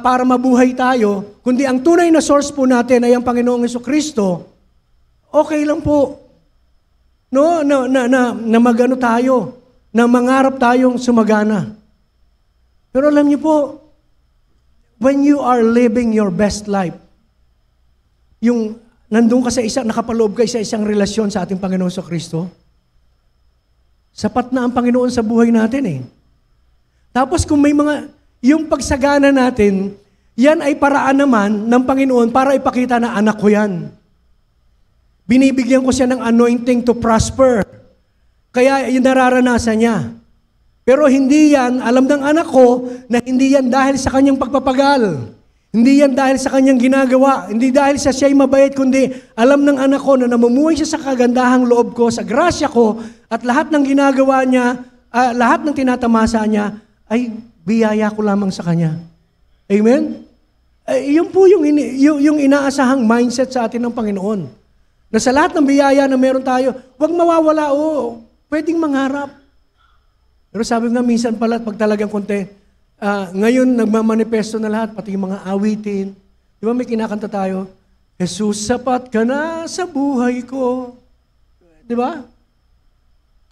para mabuhay tayo, kundi ang tunay na source po natin ay ang Panginoong Jesucristo, okay lang po. No, na magano tayo, na mangarap tayong sumagana. Pero alam niyo po, when you are living your best life, yung nandun ka sa nakapaloob ka sa isang relasyon sa ating Panginoong Jesucristo, sapat na ang Panginoon sa buhay natin eh. Tapos kung may yung pagsagana natin, yan ay paraan naman ng Panginoon para ipakita na anak ko yan. Binibigyan ko siya ng anointing to prosper. Kaya yung nararanasan niya. Pero hindi yan, alam ng anak ko, na hindi yan dahil sa kanyang pagpapagal. Hindi yan dahil sa kanyang ginagawa. Hindi dahil sa siya'y mabait, kundi alam ng anak ko na namumuhay siya sa kagandahang loob ko, sa grasya ko, at lahat ng ginagawa niya, lahat ng tinatamasa niya, ay biyaya ko lamang sa kanya. Amen? Yun po yung inaasahang mindset sa atin ng Panginoon. Na sa lahat ng biyaya na meron tayo, huwag mawawala, pwedeng mangarap. Pero sabi nga minsan pala, pag talagang konti, ngayon nagmamanifesto na lahat, pati yung mga awitin. Di ba may kinakanta tayo? Jesus, sapat ka na sa buhay ko. Di ba?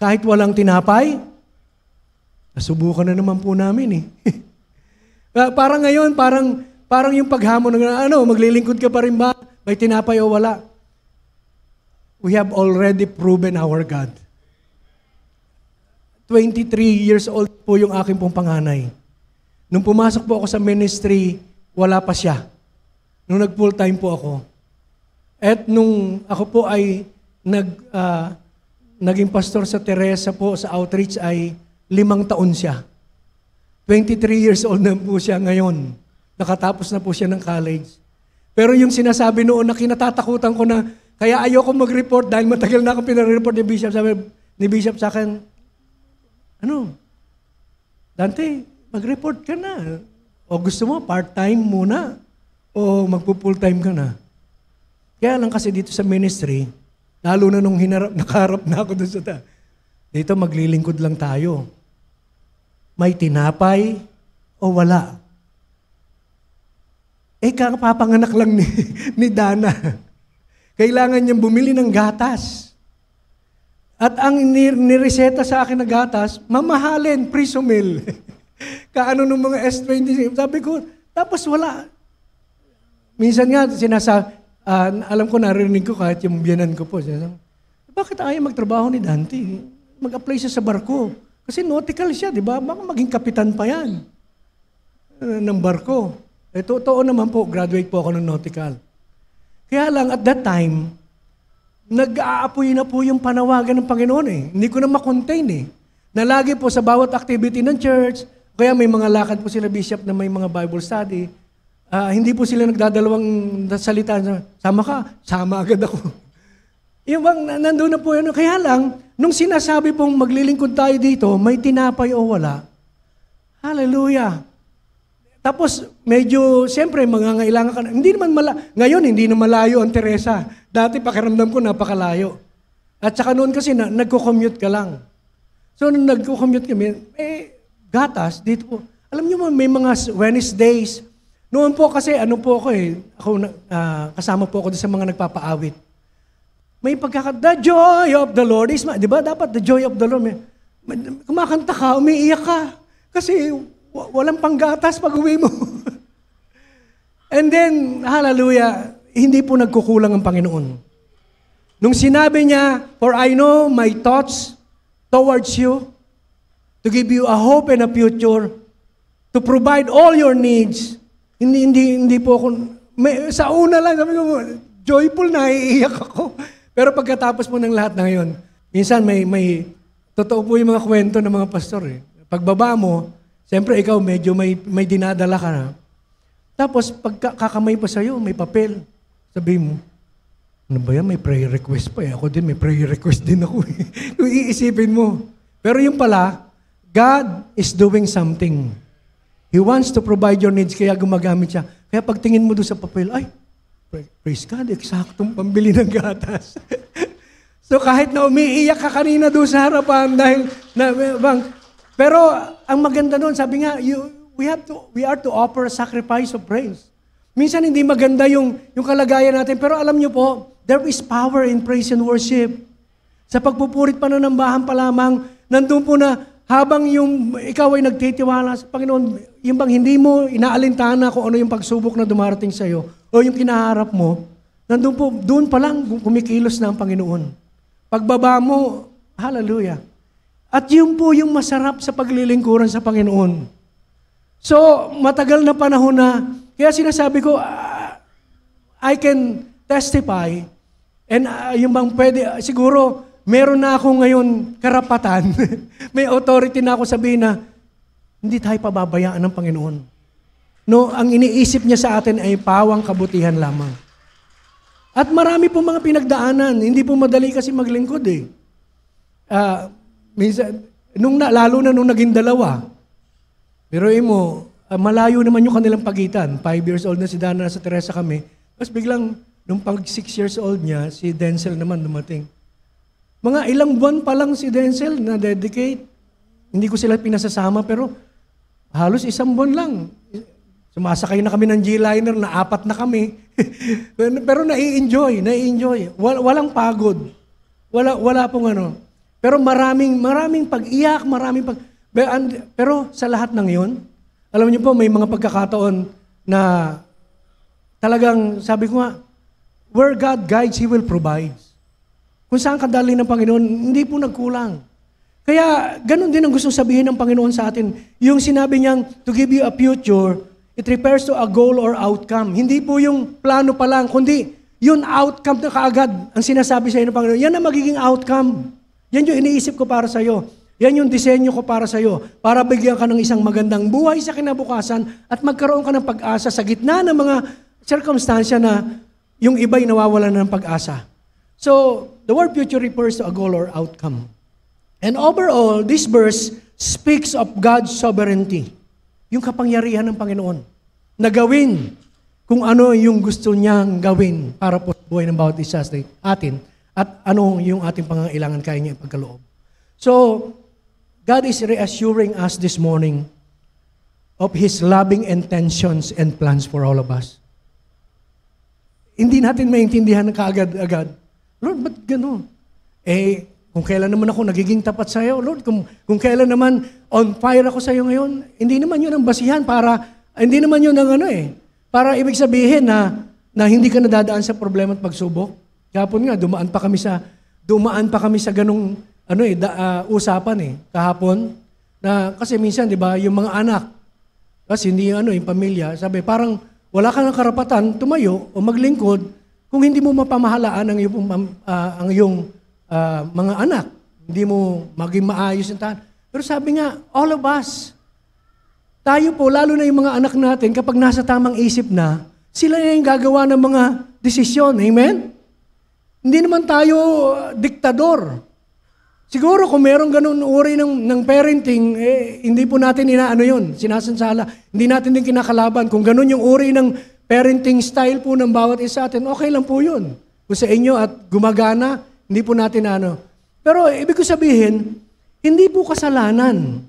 Kahit walang tinapay, nasubukan na naman po namin eh. Parang ngayon, parang yung paghamon ng maglilingkod ka pa rin ba? May tinapay o wala? We have already proven our God. 23 years old po yung aking pong panganay. Nung pumasok po ako sa ministry, wala pa siya. Nung nag-full time po ako. At nung ako po ay naging pastor sa Teresa po sa outreach ay 5 taon siya. 23 years old na po siya ngayon. Nakatapos na po siya ng college. Pero yung sinasabi noon na kinatatakutan ko na, kaya ayoko mag-report dahil matagal na akong pinare-report ni Bishop. Sabi ni Bishop sa akin, Dante, mag-report ka na. O gusto mo, part-time muna. O magpo-full-time ka na. Kaya lang kasi dito sa ministry, lalo na nung nakaharap na ako doon sa dito maglilingkod lang tayo. May tinapay o wala? Kapapanganak lang ni Dana. Kailangan niyang bumili ng gatas. At ang nireseta sa akin na gatas, mamahalin, Prisomil. Kaano nung mga S20. Sabi ko, tapos wala. Minsan nga, alam ko, narinig ko kahit yung biyanan ko po. Bakit ayaw magtrabaho ni Dante? Mag-apply siya sa barko. Kasi nautical siya, di ba? Baka maging kapitan pa yan ng barko. Totoo naman po, graduate po ako ng nautical. Kaya lang, at that time, nag-aapoy na po yung panawagan ng Panginoon eh. Hindi ko na makontain eh. Na lagi po sa bawat activity ng church, kaya may mga lakad po sila, Bishop, na may mga Bible study, hindi po sila nagdadalawang salita. Sama ka? Sama agad ako. Yung bang, nandun na po yun. Kaya lang, nung sinasabi pong maglilingkod tayo dito, may tinapay o wala. Hallelujah. Tapos, medyo, siyempre, mangangailangan ka na. Hindi naman ngayon, hindi na malayo ang Teresa. Dati, pakiramdam ko, napakalayo. At saka noon kasi, nagko-commute ka lang. So, nung nagko-commute kami, gatas, dito po. Alam niyo may mga Wednesdays. Noon po kasi, kasama po ako sa mga nagpapaawit. May the joy of the Lord is, di ba? Dapat the joy of the Lord. Kumakanta ka, umiiyak ka. Kasi, walang panggatas pag uwi mo. And then, hallelujah, hindi po nagkukulang ang Panginoon. Nung sinabi niya, for I know my thoughts towards you, to give you a hope and a future, to provide all your needs, hindi po ako, sa una lang, sabi ko, joyful na, iiyak ako. Pero pagkatapos po ng lahat na ngayon, minsan may totoo po yung mga kwento ng mga pastor eh. Pagbaba mo, siyempre, ikaw medyo may dinadala ka na. Tapos, pagkakamay pa sa'yo, may papel. Sabi mo, ano ba yan? May prayer request pa eh. Ako din, may prayer request din ako eh. Kung iisipin mo. Pero yung pala, God is doing something. He wants to provide your needs, kaya gumagamit siya. Kaya pagtingin mo doon sa papel, ay, praise God, eksaktong pambili ng gatas. So kahit na umiiyak ka kanina doon sa harapan dahil, pero ang maganda doon, sabi nga, we are to offer a sacrifice of praise. Minsan hindi maganda yung kalagayan natin, pero alam niyo po, there is power in praise and worship. Sa pagpupurit pananambahan pa lamang, nandun po na habang ikaw ay nagtitiwala sa Panginoon, yung bang hindi mo inaalintana kung ano yung pagsubok na dumarating sa iyo o yung kinaharap mo, nandun po, doon pa lang kumikilos na ang Panginoon. Pagbaba mo, hallelujah. At yun po yung masarap sa paglilingkuran sa Panginoon. So, matagal na panahon na, kaya sinasabi ko, I can testify, and yung bang pwede, siguro, meron na ako ngayon karapatan, may authority na ako sabihin na, hindi tayo pababayaan ng Panginoon. No, ang iniisip niya sa atin ay pawang kabutihan lamang. At marami po mga pinagdaanan, hindi po madali kasi maglingkod eh. Minsan, lalo na nung naging dalawa. Pero malayo naman yung kanilang pagitan. 5 years old na si Dana, sa Teresa kami. Tapos biglang, nung pag 6 years old niya, si Denzel naman dumating. Mga ilang buwan pa lang si Denzel na dedicate. Hindi ko sila pinasasama, pero halos 1 buwan lang. Sumasakay na kami ng G-Liner, na 4 na kami. Pero nai-enjoy. Walang pagod. Wala pong ano. Pero maraming pag-iyak, pero sa lahat ng yon, alam niyo po, may mga pagkakataon, na talagang, sabi ko nga, where God guides, He will provide. Kung saan kadali ng Panginoon, hindi po nagkulang. Kaya, ganun din ang gusto sabihin ng Panginoon sa atin. Yung sinabi niyang, to give you a future, it refers to a goal or outcome. Hindi po yung plano pa lang, kundi yun outcome na kaagad ang sinasabi sa iyo ng Panginoon. Yan ang magiging outcome. Yan yung iniisip ko para sa iyo. Yan yung disenyo ko para sa iyo. Para bigyan ka ng isang magandang buhay sa kinabukasan at magkaroon ka ng pag-asa sa gitna ng mga circumstansya na yung iba'y nawawalan ng pag-asa. So, the word future refers to a goal or outcome. And overall, this verse speaks of God's sovereignty. Yung kapangyarihan ng Panginoon na gawin kung ano yung gusto niyang gawin para po sa buhay ng bawat isa sa atin at ano yung ating pangangailangan kaya niya ipagkaloob. So, God is reassuring us this morning of His loving intentions and plans for all of us. Hindi natin maintindihan kaagad-agad. Lord, ba't gano'n? Kung kailan naman ako nagiging tapat sa iyo, Lord, kung kailan naman on fire ako sa iyo ngayon, hindi naman yun ang basihan hindi naman yun ang para ibig sabihin na hindi ka nadadaan sa problema at pagsubok. Kahapon nga, dumaan pa kami sa ganung usapan kahapon. Na, kasi minsan, di ba, yung mga anak, kasi hindi yung pamilya, sabi, parang wala kang karapatan tumayo o maglingkod kung hindi mo mapamahalaan ang iyong mga anak. Hindi mo maging maayos yung tahan. Pero sabi nga, all of us, tayo po, lalo na yung mga anak natin, kapag nasa tamang isip na, sila na yung gagawa ng mga desisyon. Amen? Hindi naman tayo diktador. Siguro kung meron ganun uri ng parenting, hindi po natin sinasansala. Hindi natin din kinakalaban. Kung ganun yung uri ng parenting style po ng bawat isa atin, okay lang po yun. Kung sa inyo at gumagana, hindi po natin Pero ibig ko sabihin, hindi po kasalanan.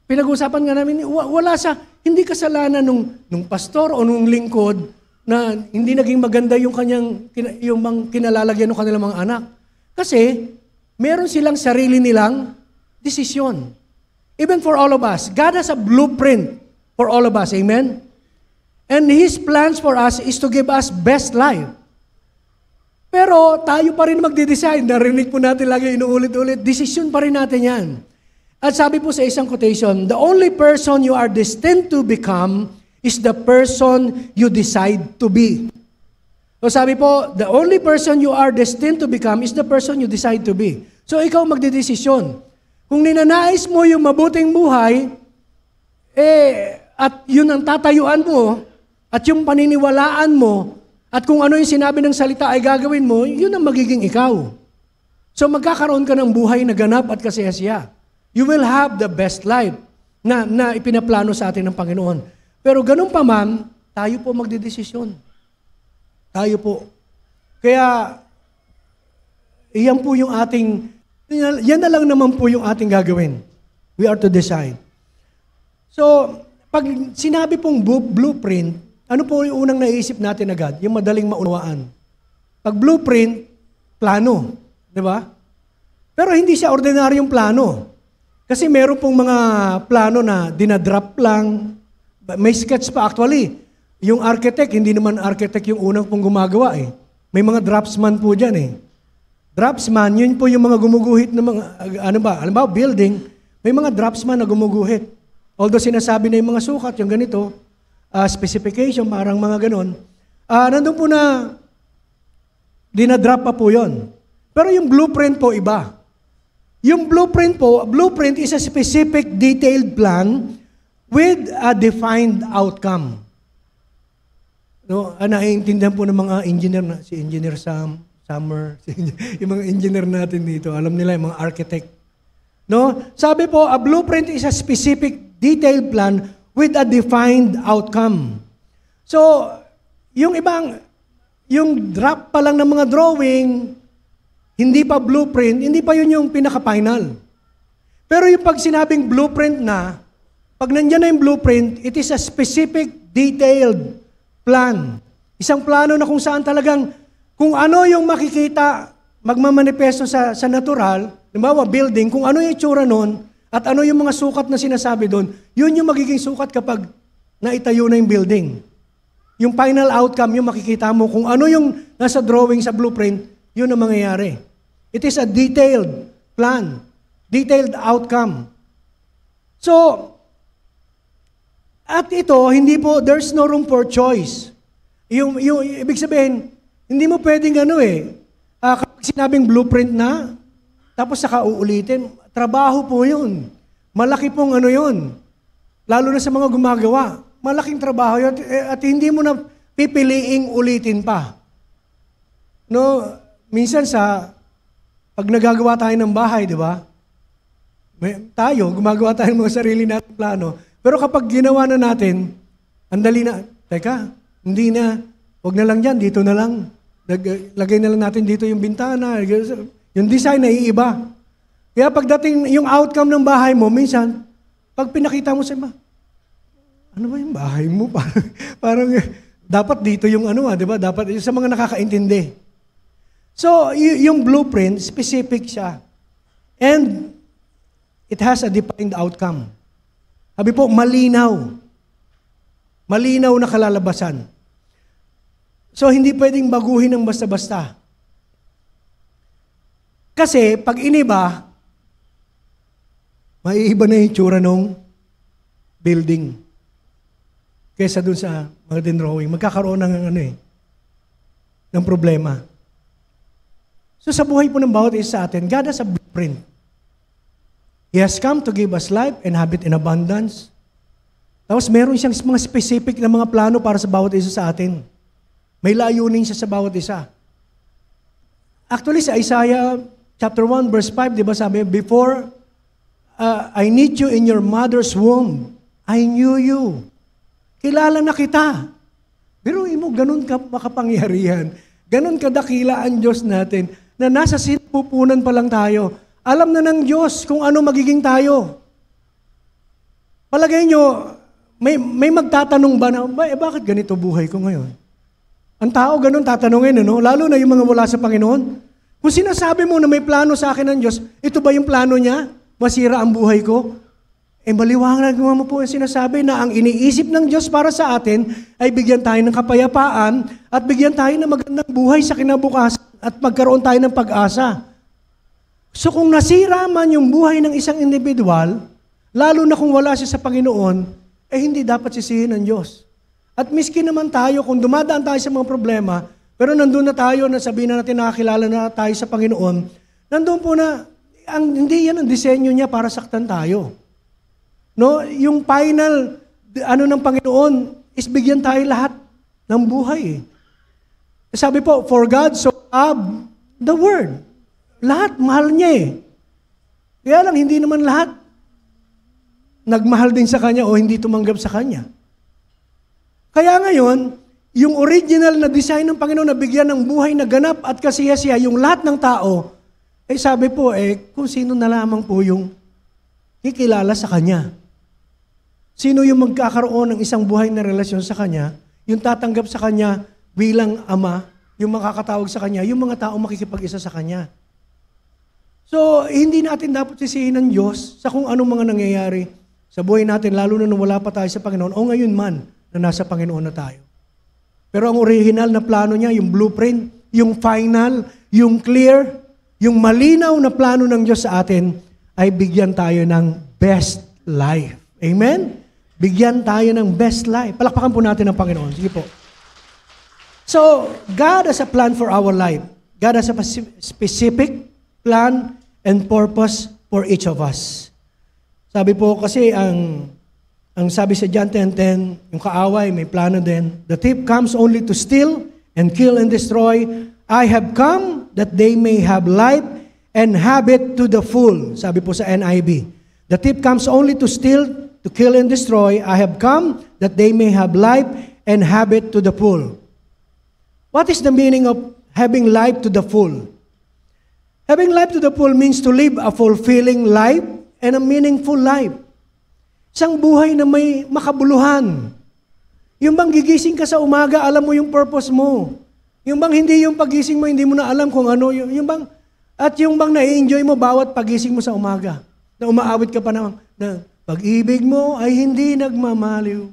Pinag-usapan nga namin, hindi kasalanan nung pastor o nung lingkod na hindi naging maganda yung kinalalagyan ng kanilang mga anak. Kasi, meron silang sarili nilang desisyon. Even for all of us, God has a blueprint for all of us. Amen? And His plans for us is to give us best life. Pero tayo pa rin magde-decide. Narinig po natin lagi inuulit-ulit. Desisyon pa rin natin yan. At sabi po sa isang quotation, the only person you are destined to become is the person you decide to be. So sabi po, the only person you are destined to become is the person you decide to be. So ikaw magdedesisyon. Kung ninanais mo yung mabuting buhay, at yun ang tatayuan mo, at yung paniniwalaan mo, at kung ano yung sinabi ng salita ay gagawin mo, yun ang magiging ikaw. So magkakaroon ka ng buhay na ganap at kasiyasiya. You will have the best life na ipinaplano sa atin ng Panginoon. Pero ganun pa man, tayo po magdedesisyon. Tayo po. Kaya, yan po yung yan na lang naman po yung ating gagawin. We are to decide. So, pag sinabi pong blueprint, ano po yung unang naisip natin agad? Yung madaling maunawaan. Pag blueprint, plano. Di ba? Pero hindi siya ordinaryong plano. Kasi meron pong mga plano na dinadrop lang. May sketch pa actually. Yung architect, hindi naman architect yung unang pong gumagawa May mga draftsman po dyan Draftsman, yun po yung mga gumuguhit ng mga, alam ba, building, may mga draftsman na gumuguhit. Although sinasabi na yung mga sukat, yung ganito, specification, parang mga ganon, nandun po na dinadrop pa po yun. Pero yung blueprint po iba. Yung blueprint is a specific detailed plan with a defined outcome. No, naiintindihan po ng mga engineer si Engineer Summer, yung mga engineer natin dito, alam nila yung mga architect. No? Sabi po, a blueprint is a specific detailed plan with a defined outcome. So, yung draft pa lang ng mga drawing, hindi pa blueprint, hindi pa yun yung pinaka-final. Pero yung pag sinabing blueprint na, pag nandyan na yung blueprint, it is a specific, detailed plan. Isang plano na kung saan talagang, kung ano yung makikita, magmamanifesto sa natural, halimbawa building, kung ano yung itsura nun, at ano yung mga sukat na sinasabi doon, yun yung magiging sukat kapag naitayo na yung building. yung final outcome, yung makikita mo kung ano yung nasa drawing sa blueprint, yun ang mangyayari. It is a detailed plan, detailed outcome. So, at ito, hindi po, there's no room for choice. Yung ibig sabihin, hindi mo pwedeng kapag sinabing blueprint na, tapos saka uulitin, trabaho po yun. Malaki pong yun. Lalo na sa mga gumagawa. Malaking trabaho yun at hindi mo na pipiliing ulitin pa. No, minsan pag nagagawa tayo ng bahay, di ba? Gumagawa tayo ng mga sarili natin plano. Pero kapag ginawa na natin, andali na, teka, hindi na, wag na lang dyan, dito na lang. Lagay na lang natin dito yung bintana. Yung design na iiba. Kaya pagdating yung outcome ng bahay mo, minsan, pag pinakita mo sa iba, ano ba yung bahay mo? Parang dapat dito yung di ba? Dapat sa mga nakakaintindi. So, yung blueprint, specific siya. And it has a defined outcome. Sabi po, malinaw. Malinaw na kalalabasan. So, hindi pwedeng baguhin ng basta-basta. Kasi, pag iniba, maiiba na yung tsura ng building. Kesa dun sa mga drawing. Magkakaroon ng ng problema. So, sa buhay po ng bawat isa sa atin, God has a blueprint. He has come to give us life and have it in abundance. Tapos, meron siyang mga specific na mga plano para sa bawat isa sa atin. May layunin siya sa bawat isa. Actually, sa Isaiah chapter 1, verse 5, di ba sabi, before I knit you in your mother's womb, I knew you. Kilala na kita. Pero ganun ka makapangyarihan. Ganun kadakila ang Diyos natin na nasa sinapupunan pa lang tayo. Alam na ng Diyos kung ano magiging tayo. Palagay nyo, may magtatanong ba na, bakit ganito buhay ko ngayon? Ang tao ganun tatanungin, lalo na yung mga mula sa Panginoon. Kung sinasabi mo na may plano sa akin ng Diyos, ito ba yung plano niya? Masira ang buhay ko? Maliwanag mo po ang sinasabi na ang iniisip ng Diyos para sa atin ay bigyan tayo ng kapayapaan at bigyan tayo ng magandang buhay sa kinabukasan at magkaroon tayo ng pag-asa. So kung nasira man yung buhay ng isang individual, lalo na kung wala siya sa Panginoon, hindi dapat sisihin ng Diyos. At miski naman tayo, kung dumadaan tayo sa mga problema, pero nandun na tayo, sabihin na natin nakakilala na tayo sa Panginoon, nandun po na, hindi yan ang disenyo niya para saktan tayo. No, yung final ng Panginoon is bigyan tayo lahat ng buhay. Sabi po, for God so loved the world. Lahat mahal niya Kaya lang hindi naman lahat nagmahal din sa kanya o hindi tumanggap sa kanya. Kaya ngayon, yung original na design ng Panginoon na bigyan ng buhay na ganap at kasiyasiya yung lahat ng tao, sabi po kung sino na lamang po yung kikilala sa kanya. Sino yung magkakaroon ng isang buhay na relasyon sa Kanya, yung tatanggap sa Kanya bilang Ama, yung makakatawag sa Kanya, yung mga tao makikipag-isa sa Kanya. So, hindi natin dapat sisihin ng Diyos sa kung anong mga nangyayari sa buhay natin, lalo na nung wala pa tayo sa Panginoon, o ngayon man na nasa Panginoon na tayo. Pero ang original na plano niya, yung blueprint, yung final, yung clear, yung malinaw na plano ng Diyos sa atin, ay bigyan tayo ng best life. Amen? Bigyan tayo ng best life. Palakpakan po natin ang Panginoon. Sige po. So, God has a plan for our life. God has a specific plan and purpose for each of us. Sabi po kasi, ang sabi sa John 10:10, yung kaaway, may plano din. The thief comes only to steal and kill and destroy. I have come that they may have life and have it to the full. Sabi po sa NIV. The thief comes only to steal, to kill and destroy. I have come that they may have life and have it to the full. What is the meaning of having life to the full? Having life to the full means to live a fulfilling life and a meaningful life. Isang buhay na may makabuluhan. Yung bang gigising ka sa umaga, alam mo yung purpose mo. Yung bang hindi yung pagising mo, hindi mo na alam kung ano. Yung bang na-enjoy mo bawat pagising mo sa umaga. Na umaawit ka pa na pag-ibig mo ay hindi nagmamaliw.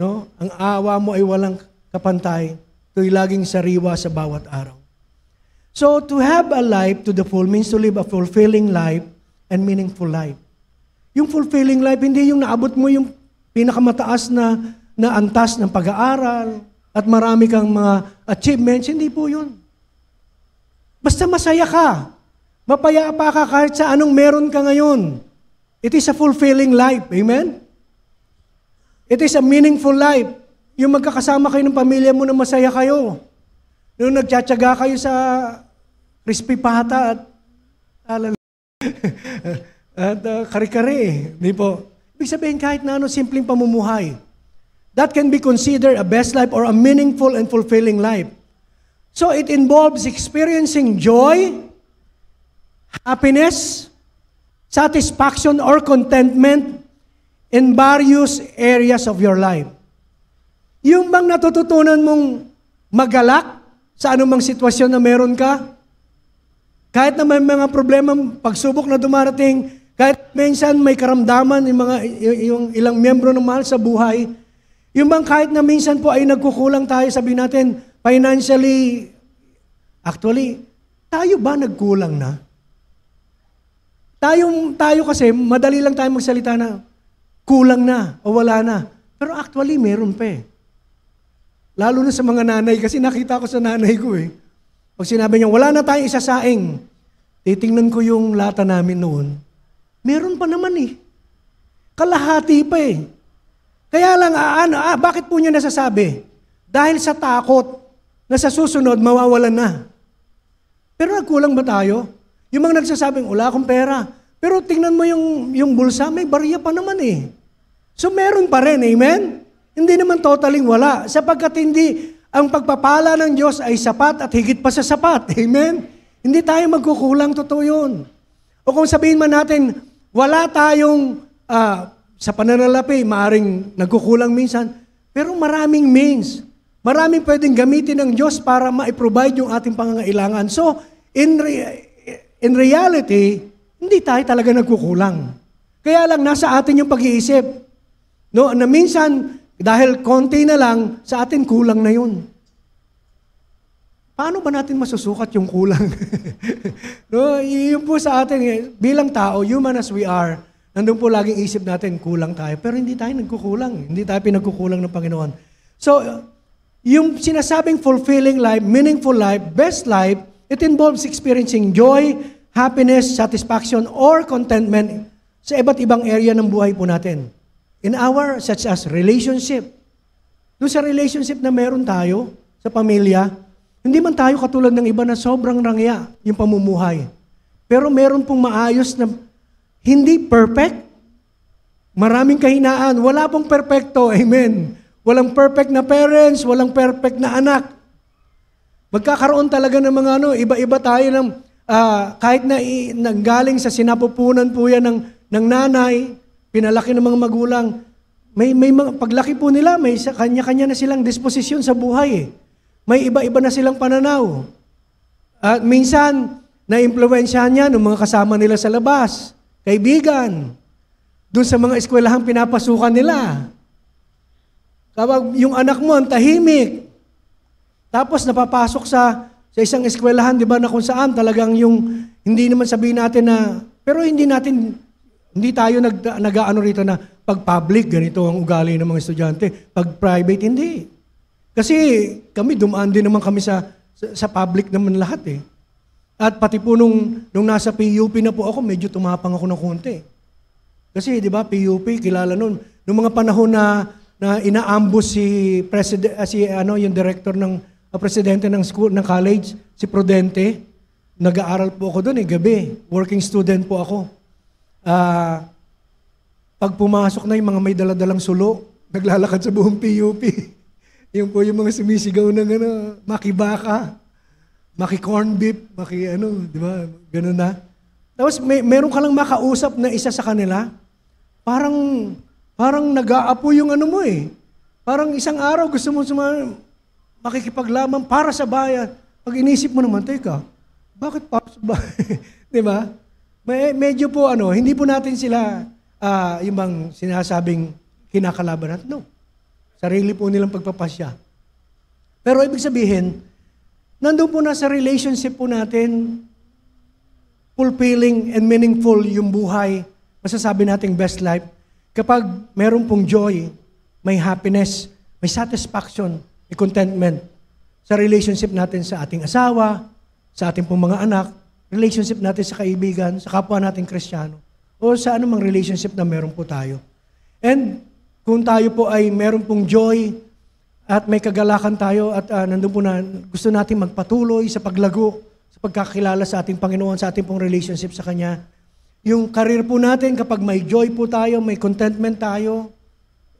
No? Ang awa mo ay walang kapantay. Ito'y laging sariwa sa bawat araw. So, to have a life to the full means to live a fulfilling life and meaningful life. Yung fulfilling life, hindi yung naabot mo yung pinakamataas na antas ng pag-aaral at marami kang mga achievements. Hindi po yun. Basta masaya ka. Mapayapa ka kahit sa anong meron ka ngayon. It is a fulfilling life. Amen? It is a meaningful life. Yung magkakasama kayo ng pamilya mo na masaya kayo. Yung nagtsatsaga kayo sa crispy pata at kare-kare. Di po. Ibig sabihin kahit na simpleng pamumuhay. That can be considered a best life or a meaningful and fulfilling life. So it involves experiencing joy, happiness, satisfaction, or contentment in various areas of your life. Yung bang natututunan mong magalak sa anumang sitwasyon na meron ka? Kahit na may mga problema, pagsubok na dumarating, kahit minsan may karamdaman yung ilang miyembro ng mahal sa buhay, yung bang kahit na minsan po ay nagkukulang tayo, sabihin natin, financially, actually, tayo ba nagkulang na? Tayo kasi, madali lang tayo magsalita na kulang na o wala na. Pero actually, meron pa eh. Lalo na sa mga nanay, kasi nakita ko sa nanay ko eh. Pag sinabi niya, wala na tayong isasaing, titingnan ko yung lata namin noon, meron pa naman eh. Kalahati pa eh. Kaya lang, bakit po niya nasasabi? Dahil sa takot na sa susunod, mawawalan na. Pero nagkulang ba tayo? Yung mga nagsasabing, wala akong pera. Pero tingnan mo yung bulsa, may barya pa naman eh. So meron pa rin, amen? Hindi naman totaling wala. Sapagkat hindi, ang pagpapala ng Diyos ay sapat at higit pa sa sapat. Amen? Hindi tayo magkukulang, totoo yun. O kung sabihin man natin, wala tayong, sa pananalapi, maaring nagkukulang minsan, pero maraming means. Maraming pwedeng gamitin ng Diyos para ma-provide yung ating pangangailangan. So, in reality, hindi tayo talaga nagkukulang. Kaya lang, nasa atin yung pag-iisip. No, na minsan, dahil konti na lang, sa atin kulang na yun. Paano ba natin masusukat yung kulang? No, yun po sa atin, bilang tao, human as we are, nandun po laging isip natin, kulang tayo. Pero hindi tayo nagkukulang. Hindi tayo pinagkukulang ng Panginoon. So, yung sinasabing fulfilling life, meaningful life, best life, it involves experiencing joy, happiness, satisfaction, or contentment sa iba't ibang area ng buhay po natin. In our, such as relationship. Doon sa relationship na meron tayo, sa pamilya, hindi man tayo katulad ng iba na sobrang rangya yung pamumuhay. Pero meron pong maayos na hindi perfect. Maraming kahinaan. Wala pong perfecto. Amen. Walang perfect na parents, walang perfect na anak. Magkakaroon talaga ng mga iba-iba tayo ng, kahit na nanggaling sa sinapupunan po yan ng nanay, pinalaki ng mga magulang, may mga paglaki po nila, may kanya-kanya na silang disposisyon sa buhay. May iba-iba na silang pananaw. At minsan, na-impluwensyahan niya ng mga kasama nila sa labas, kaibigan, doon sa mga eskwelahang pinapasukan nila. Kapag yung anak mo ang tahimik, tapos napapasok sa isang eskwelahan, di ba, na kung saan talagang yung, hindi naman sabihin natin na, pero hindi tayo nag-aano rito na pag public, ganito ang ugali ng mga estudyante. Pag private, hindi. Kasi kami, dumaan din naman kami sa public naman lahat eh. At pati po nung nasa PUP na po ako, medyo tumapang ako ng konti. Kasi di ba, PUP, kilala nun. Nung mga panahon na inaambus yung director ng presidente ng school, ng college, si Prudente, nag-aaral po ako doon gabi. Working student po ako. Pag pumasok na yung mga may daladalang sulo, naglalakad sa buong PUP. Yung po yung mga sumisigaw ng makibaka, maki-corn beef, di ba? Ganun na. Tapos meron ka lang makausap na isa sa kanila, parang nag-aapo yung mo eh. Parang isang araw gusto mo makikipaglaman para sa bayan. Pag inisip mo naman, teka, bakit para sa bayan? Di ba? Medyo po hindi po natin sila yung bang sinasabing kinakalaban natin. No. Sarili po nilang pagpapasya. Pero ibig sabihin, nandun po na sa relationship po natin, fulfilling and meaningful yung buhay, masasabi nating best life, kapag meron pong joy, may happiness, may satisfaction, may contentment sa relationship natin sa ating asawa, sa ating pong mga anak, relationship natin sa kaibigan, sa kapwa nating Kristiyano, o sa anumang relationship na meron po tayo. And kung tayo po ay meron pong joy at may kagalakan tayo at nandun po na gusto natin magpatuloy sa paglago, sa pagkakilala sa ating Panginoon, sa ating pong relationship sa Kanya, yung career po natin, kapag may joy po tayo, may contentment tayo,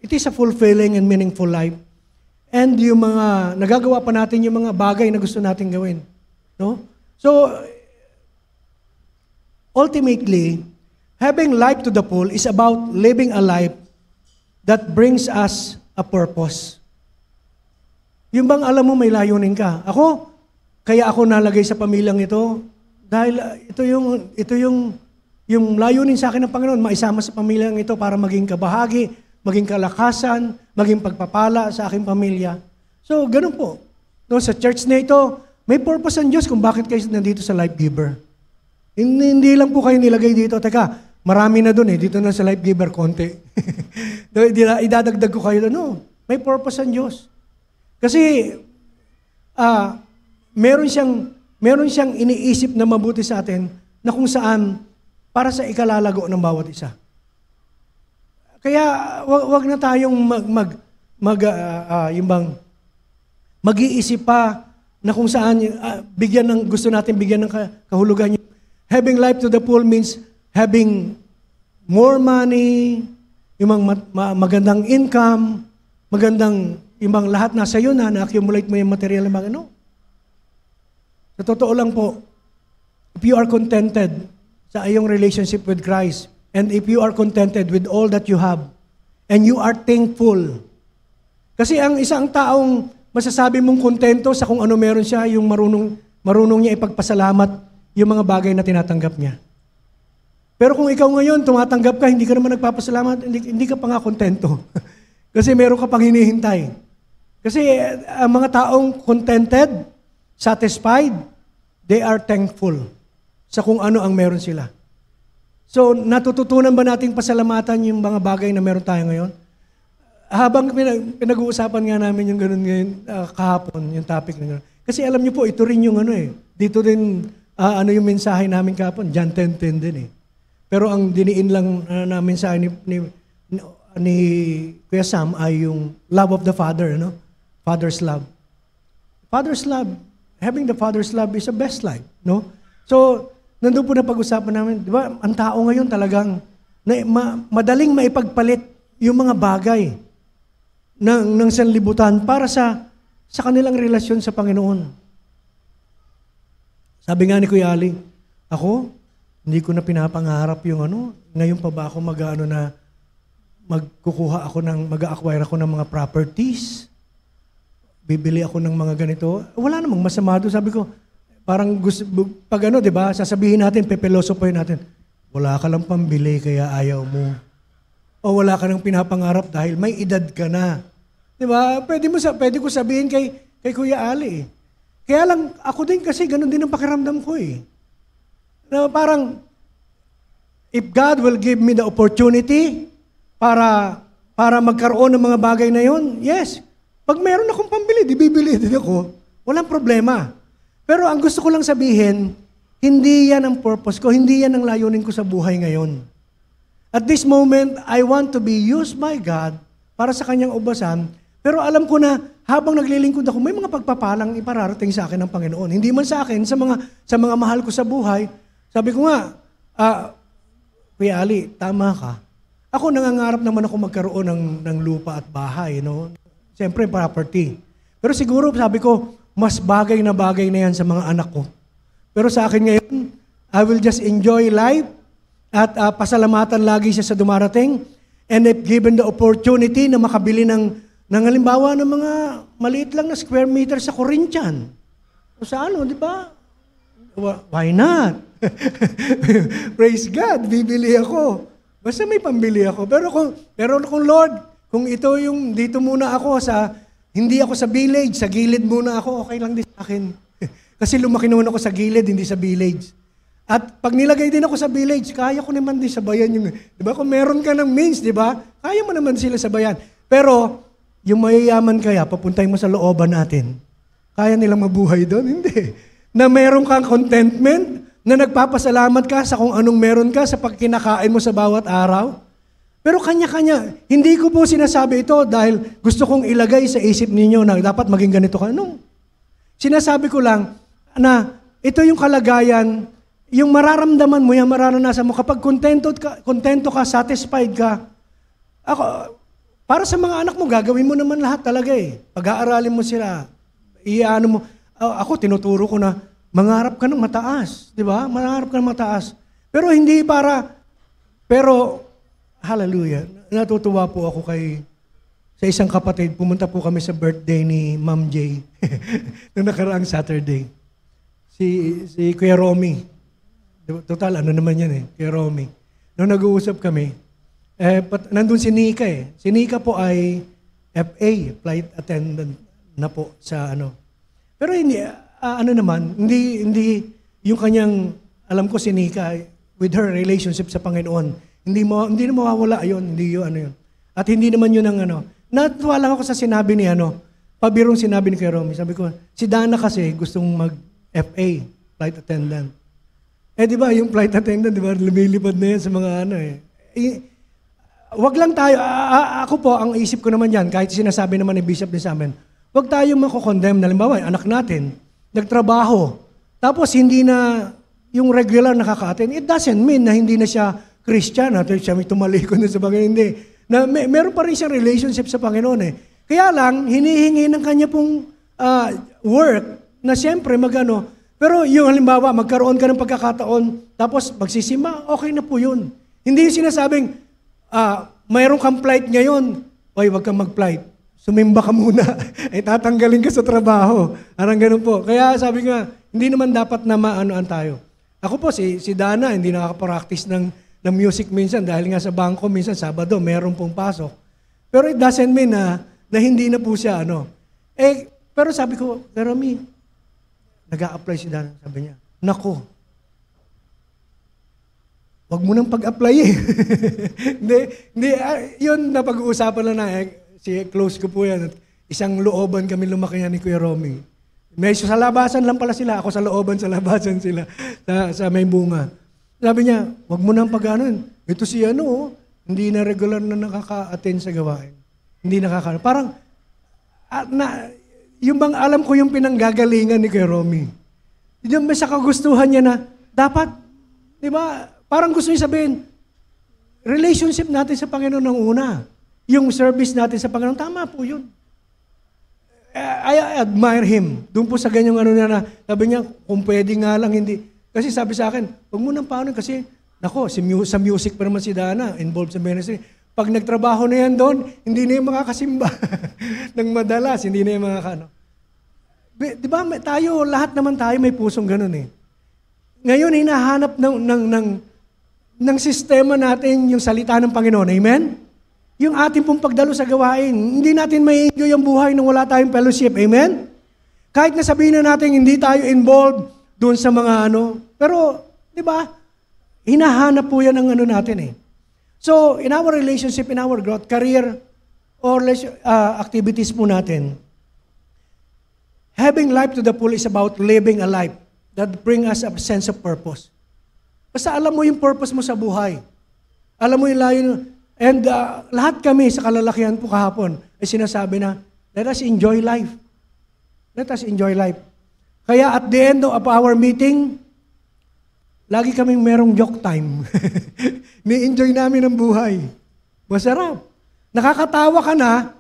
it is a fulfilling and meaningful life. And yung mga, nagagawa pa natin yung mga bagay na gusto natin gawin. No? So, ultimately, having life to the full is about living a life that brings us a purpose. Yung bang alam mo may layunin ka? Kaya ako nalagay sa pamilyang ito dahil ito yung layunin sa akin ng Panginoon, maisama sa pamilyang ito para maging kabahagi, maging kalakasan, maging pagpapala sa aking pamilya. So, ganun po. No, sa church na ito, may purpose ang Diyos kung bakit kayo nandito sa Life Giver. Hindi lang po kayo nilagay dito. Teka, marami na doon eh. Dito na sa Life Giver, konti. Idadagdag ko kayo doon. No, may purpose ang Diyos. Kasi, meron siyang iniisip na mabuti sa atin na kung saan para sa ikalalago ng bawat isa. Kaya, wag na tayong mag-iisip pa na kung saan gusto natin bigyan ng kahulugan. Having life to the full means having more money, yung magandang income, yung lahat nasa iyo na-accumulate mo yung material ng mga ano. Sa totoo lang po, if you are contented sa iyong relationship with Christ, and if you are contented with all that you have, and you are thankful. Kasi ang isang taong masasabi mong kontento sa kung ano meron siya, yung marunong niya ipagpasalamat yung mga bagay na tinatanggap niya. Pero kung ikaw ngayon, tumatanggap ka, hindi ka naman nagpapasalamat, hindi ka pa nga kontento. Kasi meron ka pang hinihintay. Kasi ang mga taong contented, satisfied, they are thankful sa kung ano ang meron sila. So, natututunan ba nating pasalamatan yung mga bagay na meron tayo ngayon? Habang pinag-uusapan nga namin yung ganun ngayon, kahapon, yung topic na gano'n. Kasi alam niyo po, ito rin yung dito din, yung mensahe namin kahapon, John 10:10 din eh. Pero ang diniin lang na mensahe ni Kuya Sam ay yung love of the Father, no? Father's love. Father's love, having the Father's love is the best life, no? So, nandun po na pag-usapan namin, di ba, ang tao ngayon talagang madaling maipagpalit yung mga bagay ng sanlibutan para sa kanilang relasyon sa Panginoon. Sabi nga ni Kuya Ali, hindi ko na pinapangarap yung ngayon pa ba ako mag-acquire ako ng mga properties, bibili ako ng mga ganito. Wala namang masama doon. Sabi ko, parang pag di ba, sasabihin natin, pepelosopoy natin, wala ka lang pambili kaya ayaw mo. O wala ka nang pinapangarap dahil may edad ka na. Di ba? Pwede ko sabihin kay Kuya Ali. Kaya lang, ako din kasi ganun din ang pakiramdam ko eh. Na parang, if God will give me the opportunity para magkaroon ng mga bagay na yon, yes. Pag meron akong pambili, di bibili din ako. Walang problema. Pero ang gusto ko lang sabihin, hindi yan ang purpose ko, hindi yan ang layunin ko sa buhay ngayon. At this moment, I want to be used by God para sa kanyang ubasan, pero alam ko na habang naglilingkod ako, may mga pagpapalang ipararating sa akin ng Panginoon. Hindi man sa akin, sa mga mahal ko sa buhay. Sabi ko nga, Kuya Ali, tama ka. Ako nangangarap naman ako magkaroon ng lupa at bahay, no? Siyempre, property. Pero siguro, sabi ko, mas bagay na yan sa mga anak ko. Pero sa akin ngayon, I will just enjoy life at pasalamatan lagi siya sa dumarating. And if given the opportunity na makabili ng halimbawa ng mga maliit lang na square meter sa Corinthian. O sa di ba? Why not? Praise God, bibili ako. Basta may pambili ako. Pero kung Lord, Kung ito yung dito muna ako hindi ako sa village, sa gilid muna ako, okay lang din sa akin. Kasi lumaki naman ako sa gilid, hindi sa village. At pag nilagay din ako sa village, kaya ko naman din sabayan yung, di ba? Kung meron ka ng means, di ba? Kaya mo naman sila sabayan. Pero, yung mayayaman kaya, papuntay mo sa looban natin. Kaya nilang mabuhay doon? Hindi. Na meron kang contentment, na nagpapasalamat ka sa kung anong meron ka sa pagkinakain mo sa bawat araw. Pero kanya-kanya, hindi ko po sinasabi ito dahil gusto kong ilagay sa isip ninyo na dapat maging ganito ka. No. Sinasabi ko lang na ito yung kalagayan, yung mararamdaman mo, yung mararanasan mo, kapag kontento ka, satisfied ka, para sa mga anak mo, gagawin mo naman lahat talaga eh. Pag-aaralin mo sila, iyaano mo. Ako, tinuturo ko na, mangarap ka ng mataas, di ba? Mangarap ka ng mataas. Pero hindi hallelujah. Natutuwa po ako sa isang kapatid. Pumunta po kami sa birthday ni Ma'am J. Noong nakaraang Saturday. Si Kuya Romy. Total, ano naman yan eh. Kuya Romy. Noong nag-uusap kami, nandun si Nika eh. Si Nika po ay FA, flight attendant na po sa ano. Pero hindi, hindi yung kanyang, alam ko si Nika, with her relationship sa Panginoon, hindi na mawawala yun, hindi yun, yun. At hindi naman yun ang natuwa lang ako sa sinabi ni pabirong sinabi ni Kuya Romy. Sabi ko, si Dana kasi gustong mag-FA, flight attendant. Di ba, yung flight attendant, di ba, lumilipad na yan sa mga wag lang tayo, ako po, ang isip ko naman yan, kahit sinasabi naman ni Bishop din sa amin, wag tayo makokondemn, halimbawa, anak natin, nagtrabaho, tapos hindi na yung regular nakaka-attend, it doesn't mean na hindi na siya Christian, at siya may tumalikod na sa Panginoon, hindi. Na meron pa rin siyang relationship sa Panginoon eh. Kaya lang, hinihingi ng kanya pong work na siyempre pero yung halimbawa, magkaroon ka ng pagkakataon, tapos magsisimba, okay na po yun. Hindi yung sinasabing, mayroon kang flight ngayon, oy, wag kang mag-flight. Sumimba ka muna, ay tatanggalin ka sa trabaho. Parang ganun po. Kaya sabi nga, hindi naman dapat na maanoan tayo. Ako po, si Dana, hindi nakaka-practice ng music minsan dahil nga sa bangko minsan Sabado meron pong pasok. Pero it doesn't mean na hindi na po siya pero sabi ko, pero nag-a-apply si Dana, sabi niya, nako, wag mo nang pag-apply eh. hindi, yun na pag-uusapan lang si close ko po yan. Isang looban kami lumaki ni Kuya Romy. Sa labasan lang pala sila, ako sa looban, sa labasan sila, sa may bunga. Sabi niya, wag mo nang pag-anon. Ito si hindi na regular na nakaka-attend sa gawain. Hindi parang, yung bang alam ko yung pinanggagalingan ni Kuya Romy. Yung sa kagustuhan niya na, dapat, di ba, parang gusto niya sabihin, relationship natin sa Panginoon ang una. Yung service natin sa Panginoon, tama po yun. I admire him. Doon po sa ganyang na, sabi niya, kung pwede nga lang, hindi. Kasi sabi sa akin, huwag mo nang paano kasi, sa music pa naman si Dana, involved sa ministry. Pag nagtrabaho na yan doon, hindi na yung makakasimba ng madalas, hindi na yung Di ba, lahat naman tayo may pusong ganun eh. Ngayon, hinahanap ng sistema natin yung salita ng Panginoon. Amen? Yung ating pong pagdalo sa gawain, hindi natin mai-enjoy ang buhay nung wala tayong fellowship. Amen? Kahit na sabihin na natin hindi tayo involved doon sa mga pero, di ba, hinahanap po yan ang natin eh. So, in our relationship, in our growth, career, or activities po natin, having life to the full is about living a life that bring us a sense of purpose. Basta alam mo yung purpose mo sa buhay. Alam mo yung layo. And lahat kami sa kalalakihan po kahapon ay sinasabi na, let us enjoy life. Let us enjoy life. Kaya at the end of our meeting, lagi kaming merong joke time. Ni-enjoy namin ang buhay. Masarap. Nakakatawa ka na,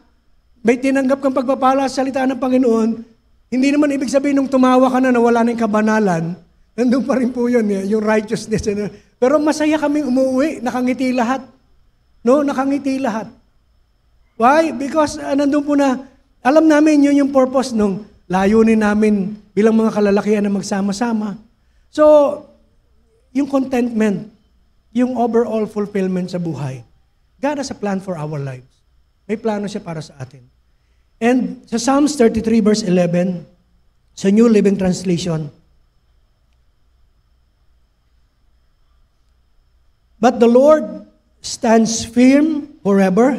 may tinanggap kang pagpapala sa salita ng Panginoon, hindi naman ibig sabihin nung tumawa ka na nawala na yung kabanalan, nandun pa rin po yun, yung righteousness. Pero masaya kaming umuwi, nakangiti lahat. No, nakangiti lahat. Why? Because nandun po na, alam namin yun yung purpose nung layunin namin bilang mga kalalakihan na magsama-sama. So, yung contentment, yung overall fulfillment sa buhay, God has a plan for our lives. May plano siya para sa atin. And sa Psalms 33 verse 11, sa New Living Translation, "But the Lord stands firm forever.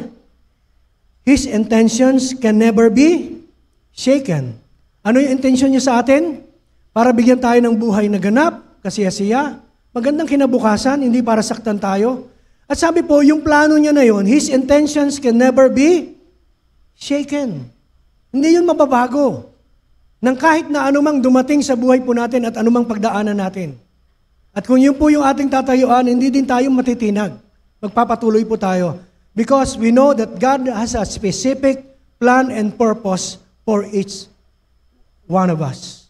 His intentions can never be shaken." Ano yung intention niya sa atin? Para bigyan tayo ng buhay na ganap, kasiya-siya, magandang kinabukasan, hindi para saktan tayo. At sabi po, yung plano niya na yun, His intentions can never be shaken. Hindi yun mababago. Nang kahit na anumang dumating sa buhay po natin at anumang pagdaanan natin. At kung yun po yung ating tatayuan, hindi din tayo matitinag. Magpapatuloy po tayo. Because we know that God has a specific plan and purpose for each one of us.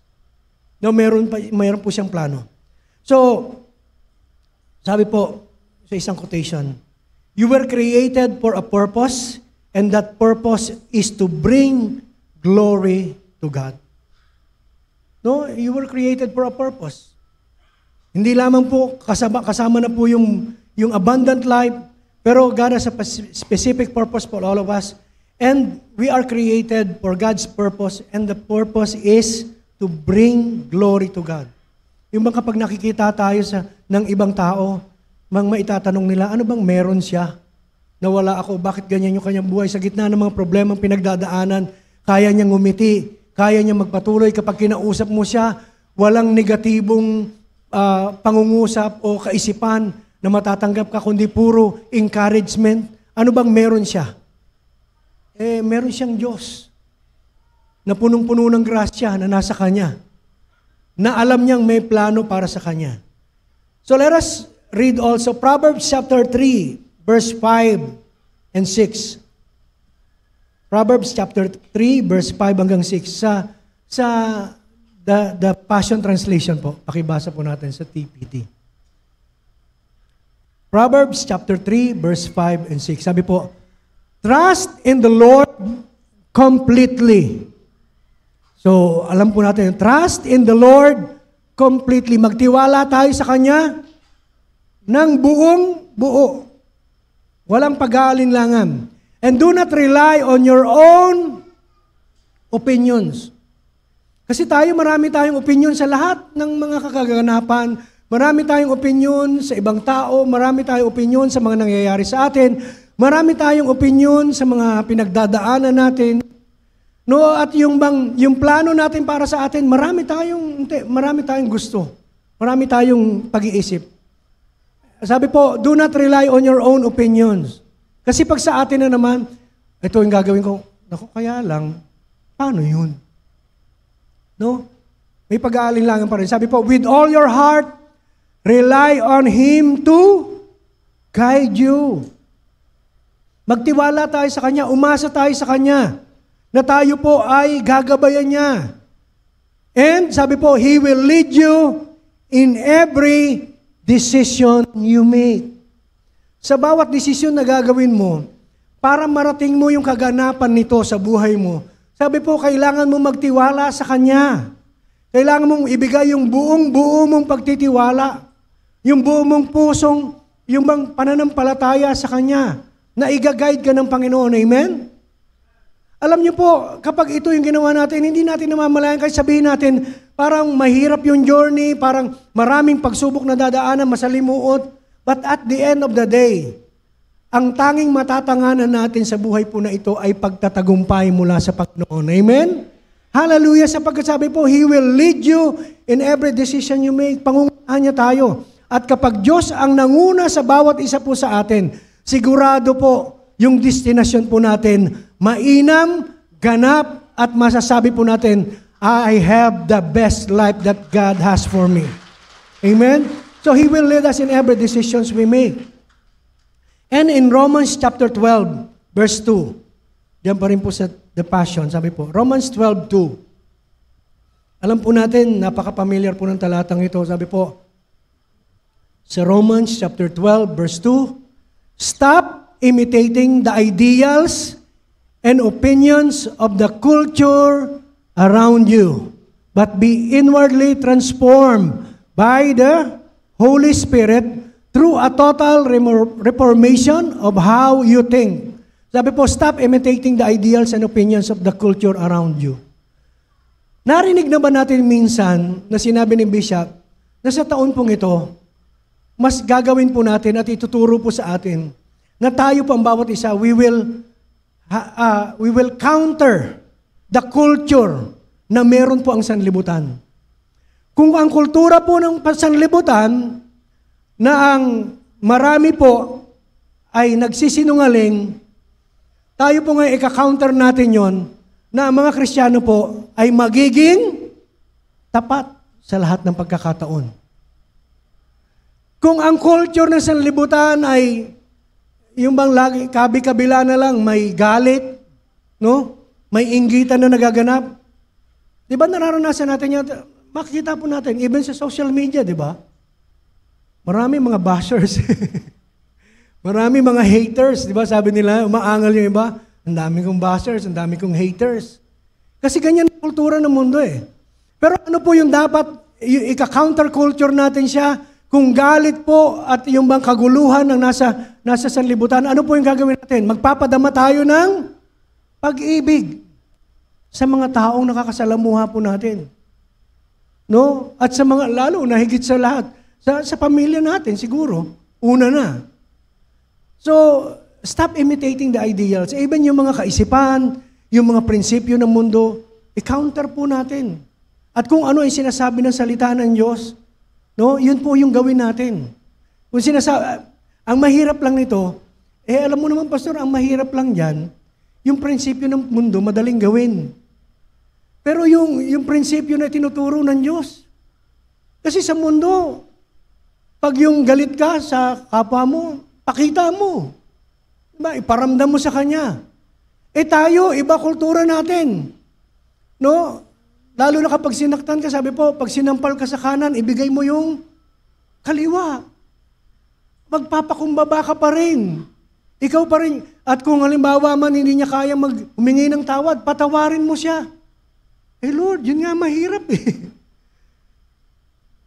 No, mayroon po siyang plano. So, sabi po sa isang quotation, "You were created for a purpose, and that purpose is to bring glory to God." No, you were created for a purpose. Hindi lamang po kasama na po yung abundant life, pero God has a specific purpose for all of us. And we are created for God's purpose, and the purpose is to bring glory to God. Yung bang kapag nakikita tayo ng ibang tao, maitatanong nila, ano bang meron siya? Nawala ako, bakit ganyan yung kanyang buhay? Sa gitna ng mga problemang pinagdadaanan, kaya niyang ngumiti, kaya niyang magpatuloy. Kapag kinausap mo siya, walang negatibong pangungusap o kaisipan na matatanggap ka, kundi puro encouragement. Ano bang meron siya? Meron siyang Diyos na punong-puno ng grasya na nasa Kanya, na alam niyang may plano para sa Kanya. So let us read also Proverbs chapter 3, verse 5 and 6. Proverbs chapter 3, verse 5 hanggang 6. Sa the Passion Translation po, pakibasa po natin sa TPT. Proverbs chapter 3, verse 5 and 6. Sabi po, "Trust in the Lord completely." So, alam po natin, trust in the Lord completely. Magtiwala tayo sa Kanya ng buong buo. Walang pag-aalinlangan. And do not rely on your own opinions. Kasi marami tayong opinion sa lahat ng mga kaganapan. Marami tayong opinion sa ibang tao. Marami tayong opinion sa mga nangyayari sa atin. Marami tayong opinion sa mga pinagdadaanan natin. No, at yung plano natin para sa atin, marami tayong gusto. Marami tayong pag-iisip. Sabi po, do not rely on your own opinions. Kasi pag sa atin na naman, ito yung gagawin ko, naku, kaya lang, paano yun? No? May pag-aalinlangan pa rin. Sabi po, with all your heart, rely on Him to guide you. Magtiwala tayo sa Kanya, umasa tayo sa Kanya, na tayo po ay gagabayan niya. And sabi po, He will lead you in every decision you make. Sa bawat desisyon na gagawin mo, para marating mo yung kaganapan nito sa buhay mo, sabi po, kailangan mo magtiwala sa Kanya. Kailangan mong ibigay yung buong-buo mong pagtitiwala, yung buong mong pusong, yung bang pananampalataya sa Kanya, na i-guide ka ng Panginoon. Amen? Alam niyo po, kapag ito yung ginawa natin, hindi natin namamalayan, kahit sabihin natin, parang mahirap yung journey, parang maraming pagsubok na dadaanan, masalimuot. But at the end of the day, ang tanging matatanganan natin sa buhay po na ito ay pagtatagumpay mula sa Panginoon. Amen? Hallelujah! Sapagkat sabi po, He will lead you in every decision you make. Pangungunahan niya tayo. At kapag Diyos ang nanguna sa bawat isa po sa atin, sigurado po, yung destinasyon po natin, mainam, ganap, at masasabi po natin, I have the best life that God has for me. Amen? So He will lead us in every decisions we make. And in Romans chapter 12, verse 2, diyan pa rin po sa The Passion, sabi po, Romans 12:2. Alam po natin, napaka-familiar po ng talatang ito. Sabi po, sa Romans chapter 12, verse 2, "Stop imitating the ideals and opinions of the culture around you, but be inwardly transformed by the Holy Spirit through a total reformation of how you think." Sabi po, stop imitating the ideals and opinions of the culture around you. Narinig na ba natin minsan na sinabi ni Bishop na sa taon pong ito, mas gagawin po natin at ituturo po sa atin na tayo po ang bawat isa, we will counter the culture na meron po ang sanlibutan. Kung ang kultura po ng sanlibutan na ang marami po ay nagsisinungaling, tayo po ngayon ika-counter natin yon na ang mga Kristiyano po ay magiging tapat sa lahat ng pagkakataon. Kung ang culture ng sanlibutan ay yung bang lagi, kabi-kabila na lang, may galit, no? May inggitan na nagaganap. Di ba nararanasan natin yan? Makikita po natin, even sa social media, di ba? Marami mga bashers. Marami mga haters, di ba? Sabi nila, umaangal yung iba. Ang dami kong bashers, ang dami kong haters. Kasi ganyan ang kultura ng mundo eh. Pero ano po yung dapat, ika-counter culture natin siya, kung galit po at yung bang kaguluhan ng nasa sanlibutan, ano po yung gagawin natin? Magpapadama tayo ng pag-ibig sa mga taong nakakasalamuha po natin. No? At sa mga, lalo na higit sa lahat, sa pamilya natin siguro, una na. So, stop imitating the ideals. Even yung mga kaisipan, yung mga prinsipyo ng mundo, i-counter po natin. At kung ano ay sinasabi ng salita ng Diyos, no, yun po yung gawin natin. Kung ang mahirap lang nito, alam mo naman, Pastor, ang mahirap lang dyan, yung prinsipyo ng mundo, madaling gawin. Pero yung prinsipyo na tinuturo ng Diyos, kasi sa mundo, pag yung galit ka sa kapwa mo, pakita mo. Diba? Iparamdam mo sa kanya. Tayo, iba kultura natin. No? Lalo na kapag sinaktan ka, sabi po, pag sinampal ka sa kanan, ibigay mo yung kaliwa. Magpapakumbaba ka pa rin. Ikaw pa rin. At kung halimbawa man hindi niya kaya humingi ng tawad, patawarin mo siya. Lord, yun nga mahirap eh.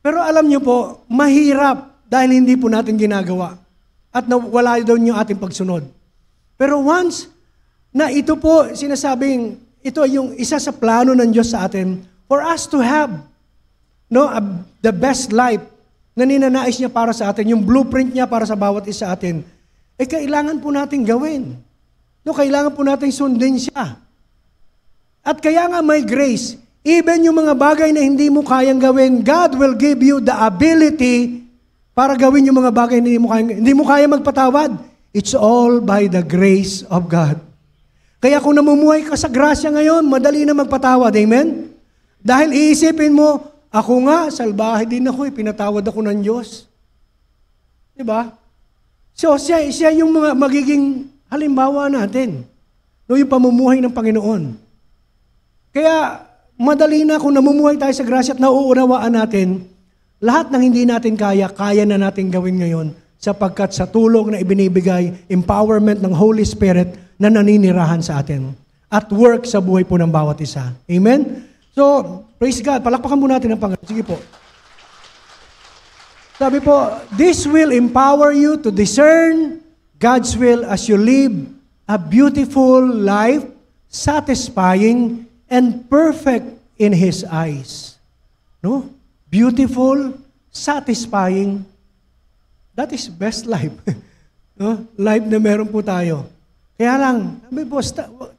Pero alam niyo po, mahirap dahil hindi po natin ginagawa. At wala doon yung ating pagsunod. Pero once na ito po sinasabing, ito ay yung isa sa plano ng Diyos sa atin for us to have the best life na ninanais niya para sa atin, yung blueprint niya para sa bawat isa atin, kailangan po natin gawin. Kailangan po natin sundin siya. At kaya nga may grace, even yung mga bagay na hindi mo kayang gawin, God will give you the ability para gawin yung mga bagay na hindi mo kaya magpatawad. It's all by the grace of God. Kaya kung namumuhay ka sa grasya ngayon, madali na magpatawad. Amen? Dahil iisipin mo, ako nga, salbahe din ako, pinatawad ako ng Diyos. Diba? So, siya yung mga magiging halimbawa natin. Yung pamumuhay ng Panginoon. Kaya, madali na kung namumuhay tayo sa grasya at nauunawaan natin, lahat ng hindi natin kaya na natin gawin ngayon sapagkat sa tulong na ibinibigay, empowerment ng Holy Spirit na naninirahan sa atin at work sa buhay po ng bawat isa. Amen? So, praise God. Palakpakan mo natin ang Panginoon. Sige po. Sabi po, this will empower you to discern God's will as you live a beautiful life, satisfying and perfect in His eyes. No? Beautiful, satisfying. That is best life. No? Life na meron po tayo. Kaya lang, sabi po,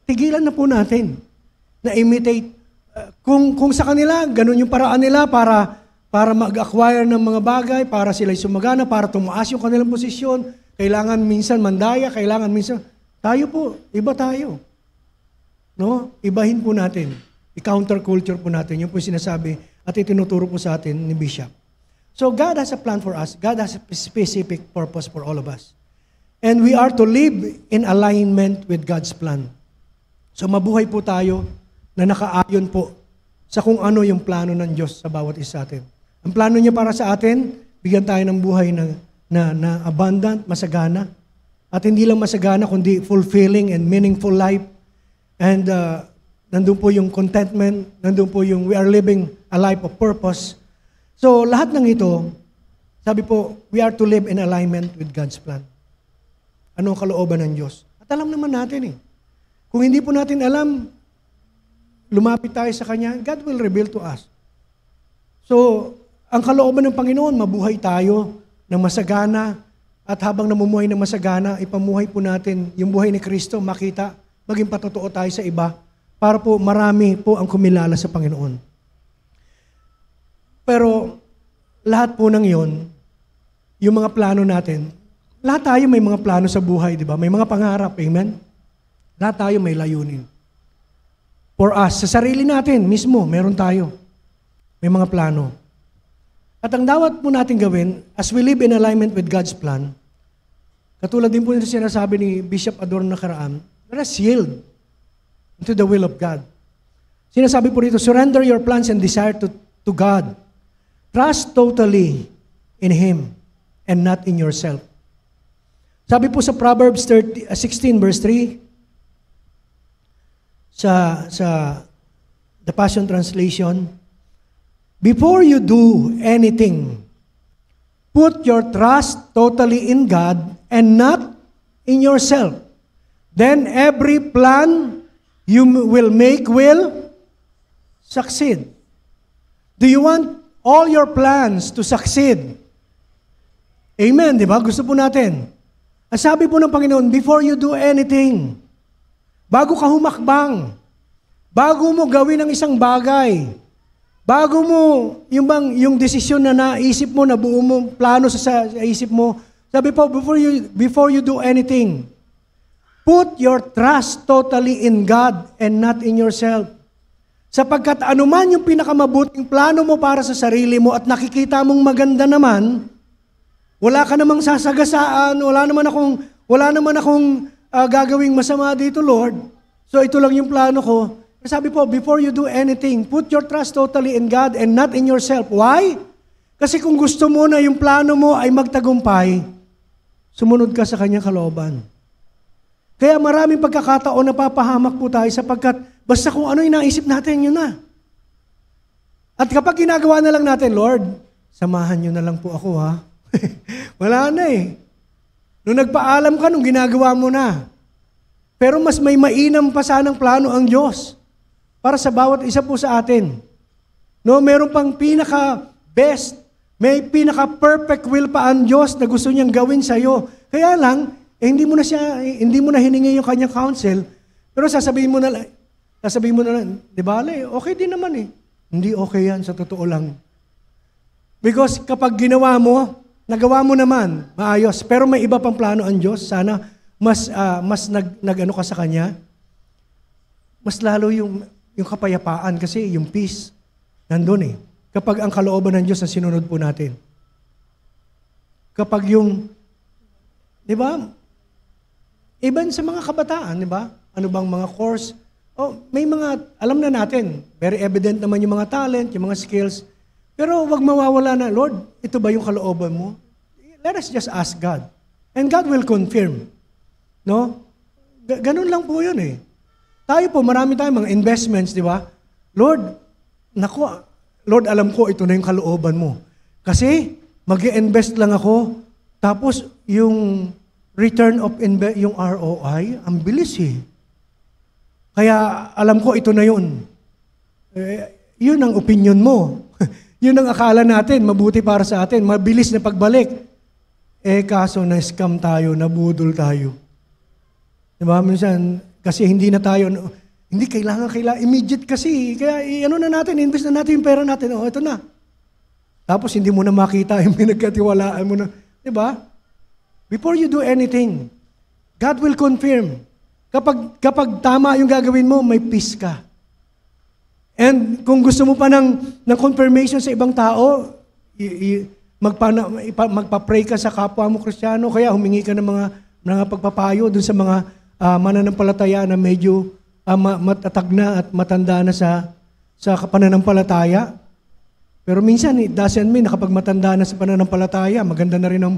tigilan na po natin na imitate. Kung sa kanila, ganun yung paraan nila para mag-acquire ng mga bagay, para sila'y sumagana, para tumaas yung kanilang posisyon. Kailangan minsan mandaya, kailangan minsan. Tayo po, iba tayo. No? Ibahin po natin. I-counter culture po natin. Yung po sinasabi at itinuturo po sa atin ni Bishop. So God has a plan for us. God has a specific purpose for all of us. And we are to live in alignment with God's plan. So mabuhay po tayo na nakaayon po sa kung ano yung plano ng Diyos sa bawat isa atin. Ang plano niya para sa atin, bigyan tayo ng buhay na abundant, masagana. At hindi lang masagana, kundi fulfilling and meaningful life. And nandun po yung contentment, nandun po yung we are living a life of purpose. So lahat ng ito, sabi po, we are to live in alignment with God's plan. Ano ang kalooban ng Diyos? At At alam naman natin eh. Kung hindi po natin alam, lumapit tayo sa Kanya, God will reveal to us. So, ang kalooban ng Panginoon, mabuhay tayo ng masagana, at habang namumuhay ng masagana, ipamuhay po natin yung buhay ni Kristo, makita, maging patotoo tayo sa iba, para po marami po ang kumilala sa Panginoon. Pero, lahat po ng yon, yung mga plano natin, lahat tayo may mga plano sa buhay, di ba? May mga pangarap, amen? Lahat tayo may layunin. For us, sa sarili natin mismo, meron tayo. May mga plano. At ang dapat po natin gawin, as we live in alignment with God's plan, katulad din po nito sinasabi ni Bishop Adorno nakaraan, let us yield into the will of God. Sinasabi po rito, surrender your plans and desire to God. Trust totally in Him and not in yourself. Sabi po sa Proverbs 16 verse 3, sa the Passion Translation, before you do anything, put your trust totally in God and not in yourself. Then every plan you will make will succeed. Do you want all your plans to succeed? Amen, di ba? Gusto po natin. Ang sabi po ng Panginoon, before you do anything, bago ka humakbang, bago mo gawin ang isang bagay, bago mo yung desisyon na naisip mo, na buo mo plano sa isip mo, sabi po, before you do anything, put your trust totally in God and not in yourself. Sapagkat anuman yung pinakamabuting plano mo para sa sarili mo at nakikita mong maganda naman, wala ka namang sasagasaan, wala naman akong gagawing masama dito, Lord. So ito lang yung plano ko. Sabi po, before you do anything, put your trust totally in God and not in yourself. Why? Kasi kung gusto mo na yung plano mo ay magtagumpay, sumunod ka sa Kanyang kalooban. Kaya maraming pagkakataon na papahamak po tayo sapagkat basta kung ano yung naisip natin, yun na. At kapag ginagawa na lang natin, Lord, samahan nyo na lang po ako ha. Wala na eh. Nung nagpaalam ka, nung ginagawa mo na. Pero mas may mainam pa sanang plano ang Diyos para sa bawat isa po sa atin. No, meron pang pinaka-best, may pinaka-perfect will pa ang Diyos na gusto niyang gawin sa iyo. Kaya lang, hindi mo na hiningi yung kanyang counsel, pero sasabihin mo na lang, di ba, okay din naman eh. Hindi okay yan, sa totoo lang. Because kapag nagawa mo naman, maayos, pero may iba pang plano ang Diyos, sana mas nag-ano ka sa Kanya, mas lalo yung kapayapaan kasi yung peace nandun eh. Kapag ang kalooban ng Diyos na sinunod po natin. Kapag di ba, even sa mga kabataan, di ba? Ano bang mga course? May mga, alam na natin, very evident naman yung mga talent, yung mga skills, pero wag mawawala na, Lord, ito ba yung kalooban mo? Let us just ask God. And God will confirm. No? Ganun lang po yun eh. Tayo po, marami tayong mga investments, di ba? Lord, alam ko, ito na yung kalooban mo. Kasi, mag-i-invest lang ako, tapos yung return of yung ROI, ang bilis eh. Kaya, alam ko, ito na yun. Yun ang opinion mo. Yun ang akala natin, mabuti para sa atin, mabilis na pagbalik. Kaso na-scam tayo, nabudol tayo. Diba? Minsan, kasi hindi kailangan, immediate kasi. Kaya, na natin, invest na natin yung pera natin. Ito na. Tapos, hindi mo na makita yung pinagkatiwalaan mo na. Diba? Before you do anything, God will confirm. Kapag tama yung gagawin mo, may peace ka. And kung gusto mo pa ng confirmation sa ibang tao, magpa-pray ka sa kapwa mo Kristiyano, kaya humingi ka ng mga pagpapayo dun sa mga mananampalataya na medyo matatag na at matanda na sa pananampalataya. Pero minsan, it doesn't mean na kapag matanda na sa pananampalataya, maganda na rin ang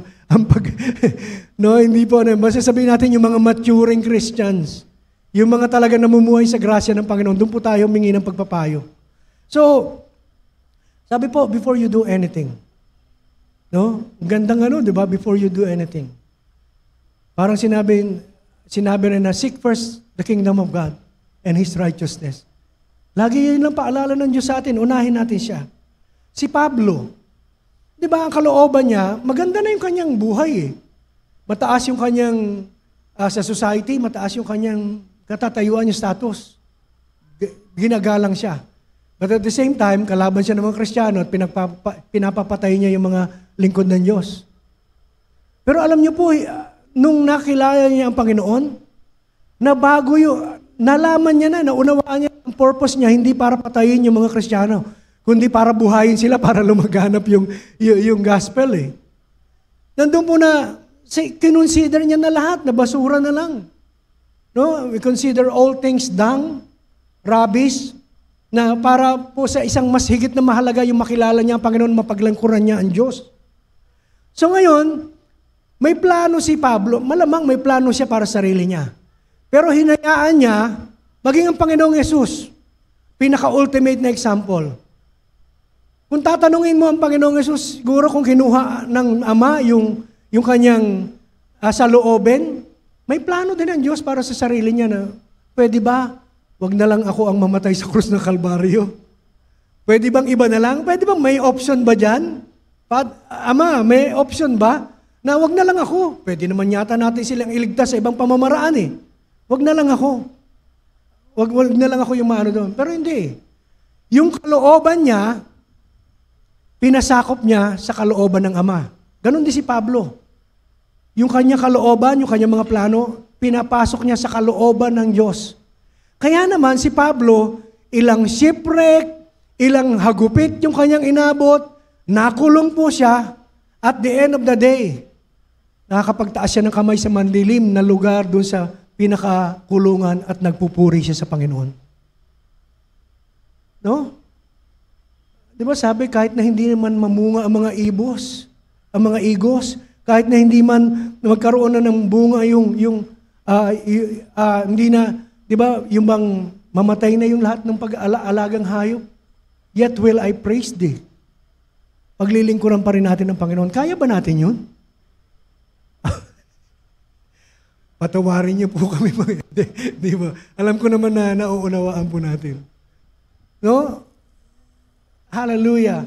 no, hindi po. Basta sabihin natin yung mga maturing Christians, yung mga talaga namumuhay sa grasya ng Panginoon, doon po tayo humingi ng pagpapayo. So, sabi po, before you do anything, no? Gandang di ba? Before you do anything. Parang sinabi sinabi rin na, seek first the kingdom of God and His righteousness. Lagi yun lang paalala ng Diyos sa atin, unahin natin siya. Si Pablo, di ba ang kalooban niya, maganda na yung kanyang buhay eh. Mataas yung kanyang, sa society, mataas yung kanyang katatayuan, yung status. Ginagalang siya. But at the same time, kalaban siya ng mga Kristiyano at pinapapatay niya yung mga lingkod ng Diyos. Pero alam niyo po, nung nakilala niya ang Panginoon, na bago yung, nalaman niya na, naunawaan niya ang purpose niya, hindi para patayin yung mga Kristiyano, kundi para buhayin sila, para lumaganap yung gospel eh. Nandun po na, kinonsider niya na lahat, na basura na lang. No? We consider all things dung, rubbish, na para po sa isang mas higit na mahalaga yung makilala niya ang Panginoon, mapaglangkuran niya ang Diyos. So ngayon, may plano si Pablo, malamang may plano siya para sa sarili niya. Pero hinayaan niya, maging ang Panginoong Yesus, pinaka-ultimate na example. Kung tatanungin mo ang Panginoong Yesus, siguro kung kinuha ng Ama yung kanyang saloobin, may plano din ang Diyos para sa sarili niya na, pwede ba, wag na lang ako ang mamatay sa krus ng Kalbaryo? Pwede bang iba na lang? Pwede bang may option ba dyan? Ama, may option ba? Na wag na lang ako. Pwede naman yata natin silang iligtas sa ibang pamamaraan eh. Wag na lang ako. Wag na lang ako yung maano doon. Pero hindi. Yung kalooban niya, pinasakop niya sa kalooban ng Ama. Ganon din si Pablo. Yung kanyang kalooban, yung kanyang mga plano, pinapasok niya sa kalooban ng Diyos. Kaya naman si Pablo, ilang shipwreck, ilang hagupit yung kanyang inabot, nakulong po siya, at the end of the day, nakakapagtaas siya ng kamay sa mandilim na lugar doon sa pinakakulungan at nagpupuri siya sa Panginoon. No? Di ba sabi, kahit na hindi naman mamunga ang mga igos, kahit na hindi man magkaroon na ng bunga hindi na, di ba, yung bang mamatay na yung lahat ng pag-aalagang hayop, yet will I praise thee. Paglilingkuran pa rin natin ng Panginoon. Kaya ba natin yun? Patawarin niyo po kami mga, di ba? Alam ko naman na nauunawaan po natin. No? Hallelujah.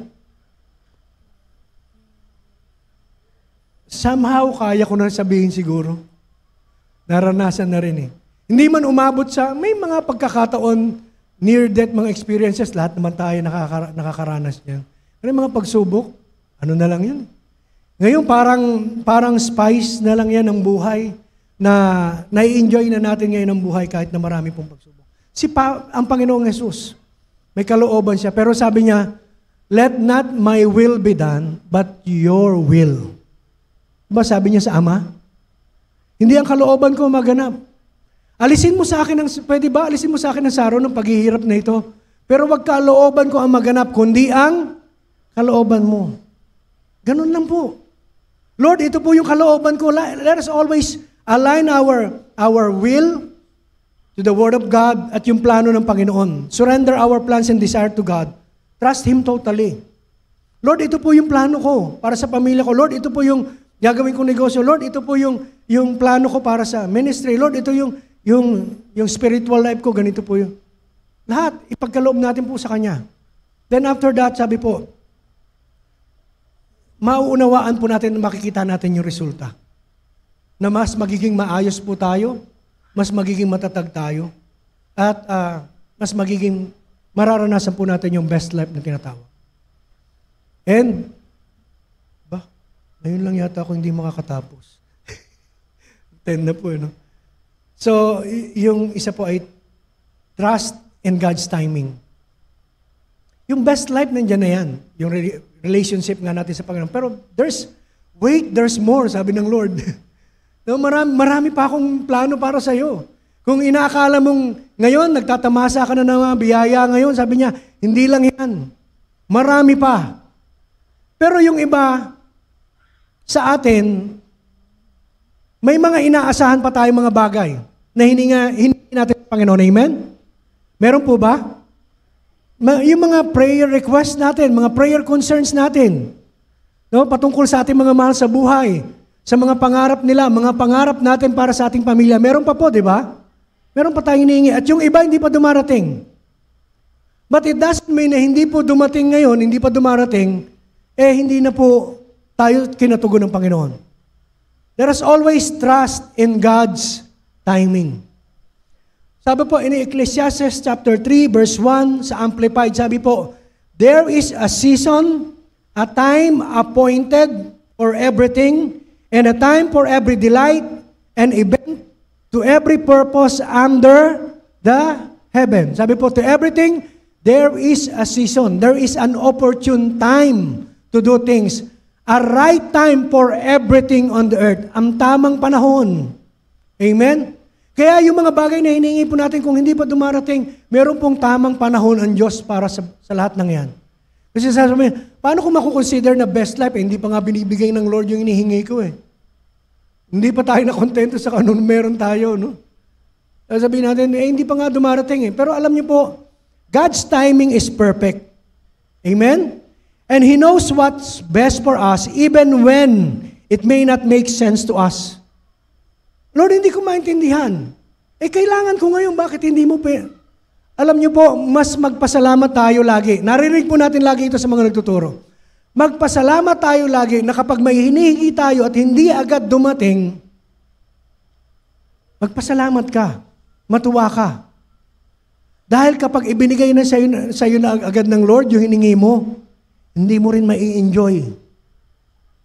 Somehow, kaya ko na sabihin siguro. Naranasan na rin eh. Hindi man umabot sa, may mga pagkakataon, near-death mga experiences, lahat naman tayo nakakaranas niyan. Pero mga pagsubok, ano na lang yun. Ngayon, parang spice na lang yan ng buhay na nai-enjoy na natin ngayon ang buhay kahit na marami pong pagsubok. Ang Panginoong Jesus, may kalooban siya, pero sabi niya, let not my will be done, but your will. Diba sabi niya sa Ama? Hindi ang kalooban ko maganap. Alisin mo sa akin pwede ba? Alisin mo sa akin ang saro ng paghihirap na ito. Pero wag kalooban ko ang maganap, kundi ang kalooban mo. Ganun lang po. Lord, ito po yung kalooban ko. Let us always align our will to the Word of God at yung plano ng Panginoon. Surrender our plans and desire to God. Trust Him totally. Lord, ito po yung plano ko para sa pamilya ko. Lord, ito po yung gagawin kong negosyo. Lord, ito po yung plano ko para sa ministry. Lord, ito yung spiritual life ko. Ganito po yung. Lahat, ipagkaloob natin po sa Kanya. Then after that, sabi po, mauunawaan po natin, makikita natin yung resulta. Na mas magiging maayos po tayo, mas magiging matatag tayo, at mas magiging mararanasan po natin yung best life na tinatawag. And, ngayon lang yata ako hindi makakatapos. 10 na po, no? So, yung isa po ay trust in God's timing. Yung best life nandiyan na yan. Yung relationship nga natin sa Panginoon. Pero there's more, sabi ng Lord. No, marami pa akong plano para sa iyo. Kung inaakala mong ngayon, nagtatamasa ka na ng mga biyaya ngayon, sabi niya, hindi lang yan. Marami pa. Pero yung iba, sa atin, may mga inaasahan pa tayong mga bagay na hindi natin ng Panginoon. Amen? Meron po ba? Yung mga prayer requests natin, mga prayer concerns natin, no, patungkol sa ating mga mahal sa buhay, sa mga pangarap nila, mga pangarap natin para sa ating pamilya. Meron pa po, di ba? Meron pa tayong hinihingi. At yung iba hindi pa dumarating. But it doesn't mean na hindi po dumating ngayon, hindi pa dumarating, hindi na po tayo kinatugon ng Panginoon. There is always trust in God's timing. Sabi po in Ecclesiastes chapter 3 verse 1 sa Amplified, sabi po, there is a season, a time appointed for everything, and a time for every delight, an event to every purpose under the heaven. Sabi po, to everything, there is a season. There is an opportune time to do things. A right time for everything on the earth. Ang tamang panahon. Amen? Kaya yung mga bagay na hinihingi po natin, kung hindi pa dumarating, meron pong tamang panahon ang Diyos para sa lahat ng yan. Kasi sasabihin, paano ko makukonsider na best life? Hindi pa nga binibigay ng Lord yung hinihingi ko eh. Hindi pa tayo nakontento sa kanun meron tayo, no? Sabihin natin, hindi pa nga dumarating eh. Pero alam niyo po, God's timing is perfect. Amen? And He knows what's best for us even when it may not make sense to us. Lord, hindi ko maintindihan. Kailangan ko ngayon, bakit hindi mo Alam niyo po, mas magpasalamat tayo lagi. Narinig po natin lagi ito sa mga nagtuturo. Magpasalamat tayo lagi na kapag may hinihingi tayo at hindi agad dumating, magpasalamat ka, matuwa ka. Dahil kapag ibinigay na sa iyo na agad ng Lord yung hiningi mo, hindi mo rin mai-enjoy.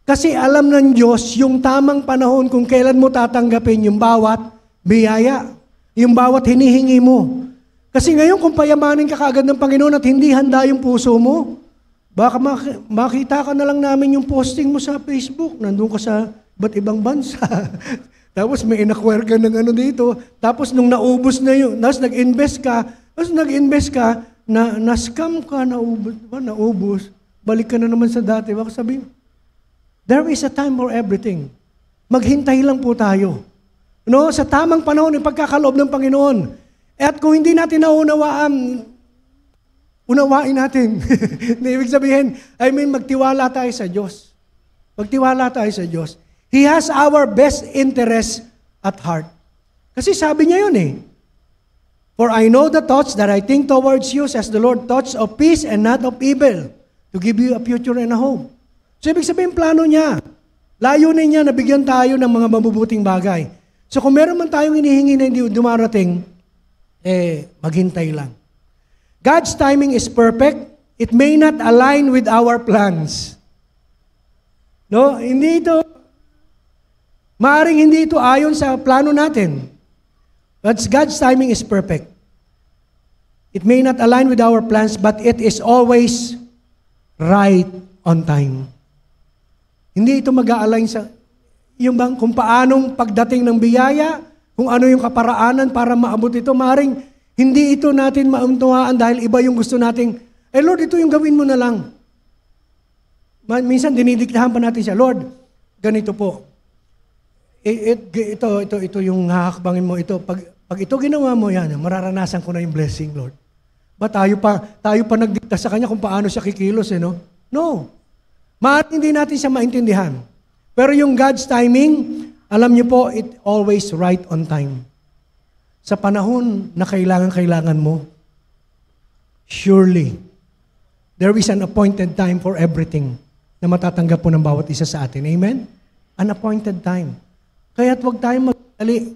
Kasi alam ng Diyos yung tamang panahon kung kailan mo tatanggapin yung bawat biyaya, yung bawat hinihingi mo. Kasi ngayon kung payamanin ka kaagad ng Panginoon at hindi handa yung puso mo, baka makita ka na lang namin yung posting mo sa Facebook, nandun ka sa iba't ibang bansa. Tapos may in-acquire ka ng dito, tapos nung naubos na yun, tapos nag-invest ka, na-scam ka, naubos, balik ka na naman sa dati. Baka sabihin, there is a time for everything. Maghintay lang po tayo. No? Sa tamang panahon, yung pagkakaloob ng Panginoon. At kung hindi natin unawain natin. Ibig sabihin, magtiwala tayo sa Diyos. Magtiwala tayo sa Diyos. He has our best interest at heart. Kasi sabi niya yun eh. For I know the thoughts that I think towards you, says the Lord, thoughts of peace and not of evil, to give you a future and a hope. So ibig sabihin, plano niya. Layunin niya na bigyan tayo ng mga mabubuting bagay. So kung meron man tayong hinihingi na hindi dumarating, maghintay lang. God's timing is perfect. It may not align with our plans. No? Maaring hindi ito ayon sa plano natin. But God's timing is perfect. It may not align with our plans, but it is always right on time. Hindi ito mag-a-align sa kung paanong pagdating ng biyaya, kung ano yung kaparaanan para maabot ito. Maaring hindi ito natin mauntuhaan dahil iba yung gusto nating, Lord, ito yung gawin mo na lang. Minsan dinidiktahan pa natin siya, Lord, ganito po. Ito yung hahakbangin mo ito. Pag ito ginawa mo yan, mararanasan ko na yung blessing, Lord. Ba tayo pa nagdikta sa Kanya kung paano siya kikilos, no? No. Maaring hindi natin siya maintindihan. Pero yung God's timing, alam niyo po, it always right on time. Sa panahon na kailangan mo, surely, there is an appointed time for everything na matatanggap po ng bawat isa sa atin. Amen? An appointed time. Kaya't huwag tayong magdali.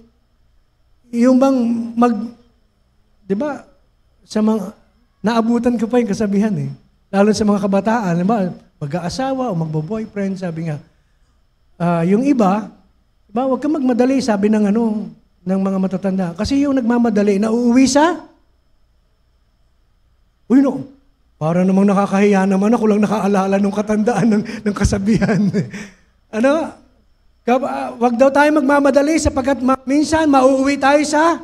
Yung bang di ba, sa mga, naabutan ko pa yung kasabihan eh. Lalo sa mga kabataan, di ba, mag-aasawa o magbo-boyfriend, sabi nga, yung iba, diba, huwag kang magmadali, sabi ng ng mga matatanda. Kasi yung nagmamadali, nauuwi sa, para namang nakakahiya naman ako lang nakaalala ng katandaan ng kasabihan. Wag daw tayo magmamadali sapagkat minsan mauuwi tayo sa,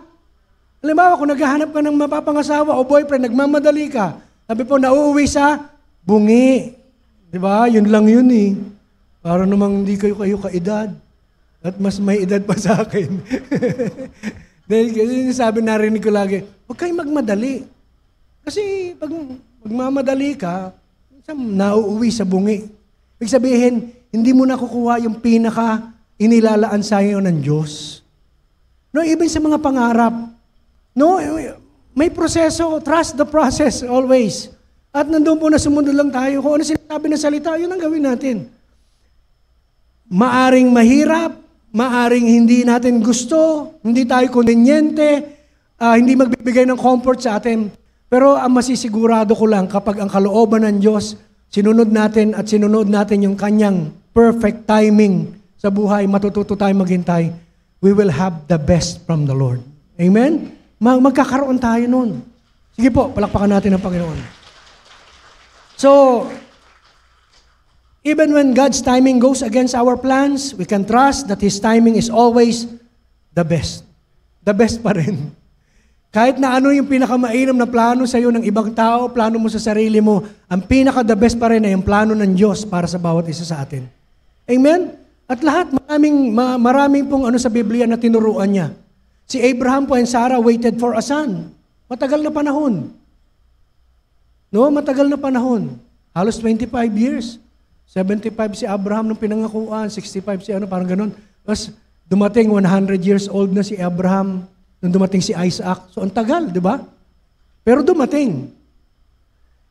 halimbawa kung naghahanap ka ng mapapangasawa o boyfriend, nagmamadali ka, sabi po, nauuwi sa bungi. Diba? Yun lang yun eh. Para namang hindi kayo kaedad. At mas may edad pa sa akin. Dahil sabi narinig ko lagi, huwag kayong magmadali. Kasi pag magmamadali ka, nauuwi sa bungi. Ibig sabihin, hindi mo nakukuha yung pinaka inilalaan sa iyo ng Diyos. No, even sa mga pangarap. No, may proseso. Trust the process always. At nandun po na sumunod lang tayo. Kung ano sinasabi ng salita, yun ang gawin natin. Maaring mahirap, maaring hindi natin gusto, hindi tayo konvenyente, hindi magbibigay ng comfort sa atin. Pero ang masisigurado ko lang, kapag ang kalooban ng Diyos, sinunod natin at sinunod natin yung kanyang perfect timing sa buhay, matututo tayo maghintay, we will have the best from the Lord. Amen? Magkakaroon tayo nun. Sige po, palakpakan natin ang Panginoon. So, even when God's timing goes against our plans, we can trust that His timing is always the best. The best pa rin. Kahit na ano yung pinakamainam na plano sa iyo ng ibang tao, plano mo sa sarili mo, ang pinaka-the best pa rin ay ang plano ng Diyos para sa bawat isa sa atin. Amen? At lahat, maraming pong ano sa Biblia na tinuruan niya. Si Abraham po and Sarah waited for a son. Matagal na panahon. No, matagal na panahon. Halos 25 years. 75 si Abraham nung pinangakuan, 65 si ano, parang ganun. Tapos dumating 100 years old na si Abraham nung dumating si Isaac. So ang tagal, di ba? Pero dumating.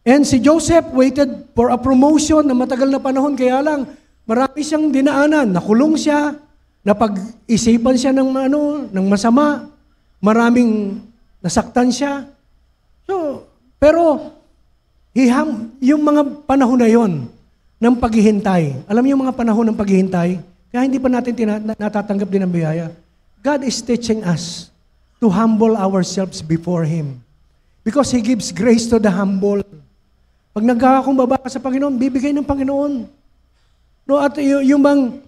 And si Joseph waited for a promotion na matagal na panahon, kaya lang marami siyang dinaanan. Nakulong siya, napag-isipan siya ng masama, maraming nasaktan siya. So, pero yung mga panahon na yon ng paghihintay, alam niyo yung mga panahon ng paghihintay, kaya hindi pa natin natatanggap din ang biyaya. God is teaching us to humble ourselves before Him. Because He gives grace to the humble. Pag nagkakakumbaba ka sa Panginoon, bibigay ng Panginoon. No, at yung bang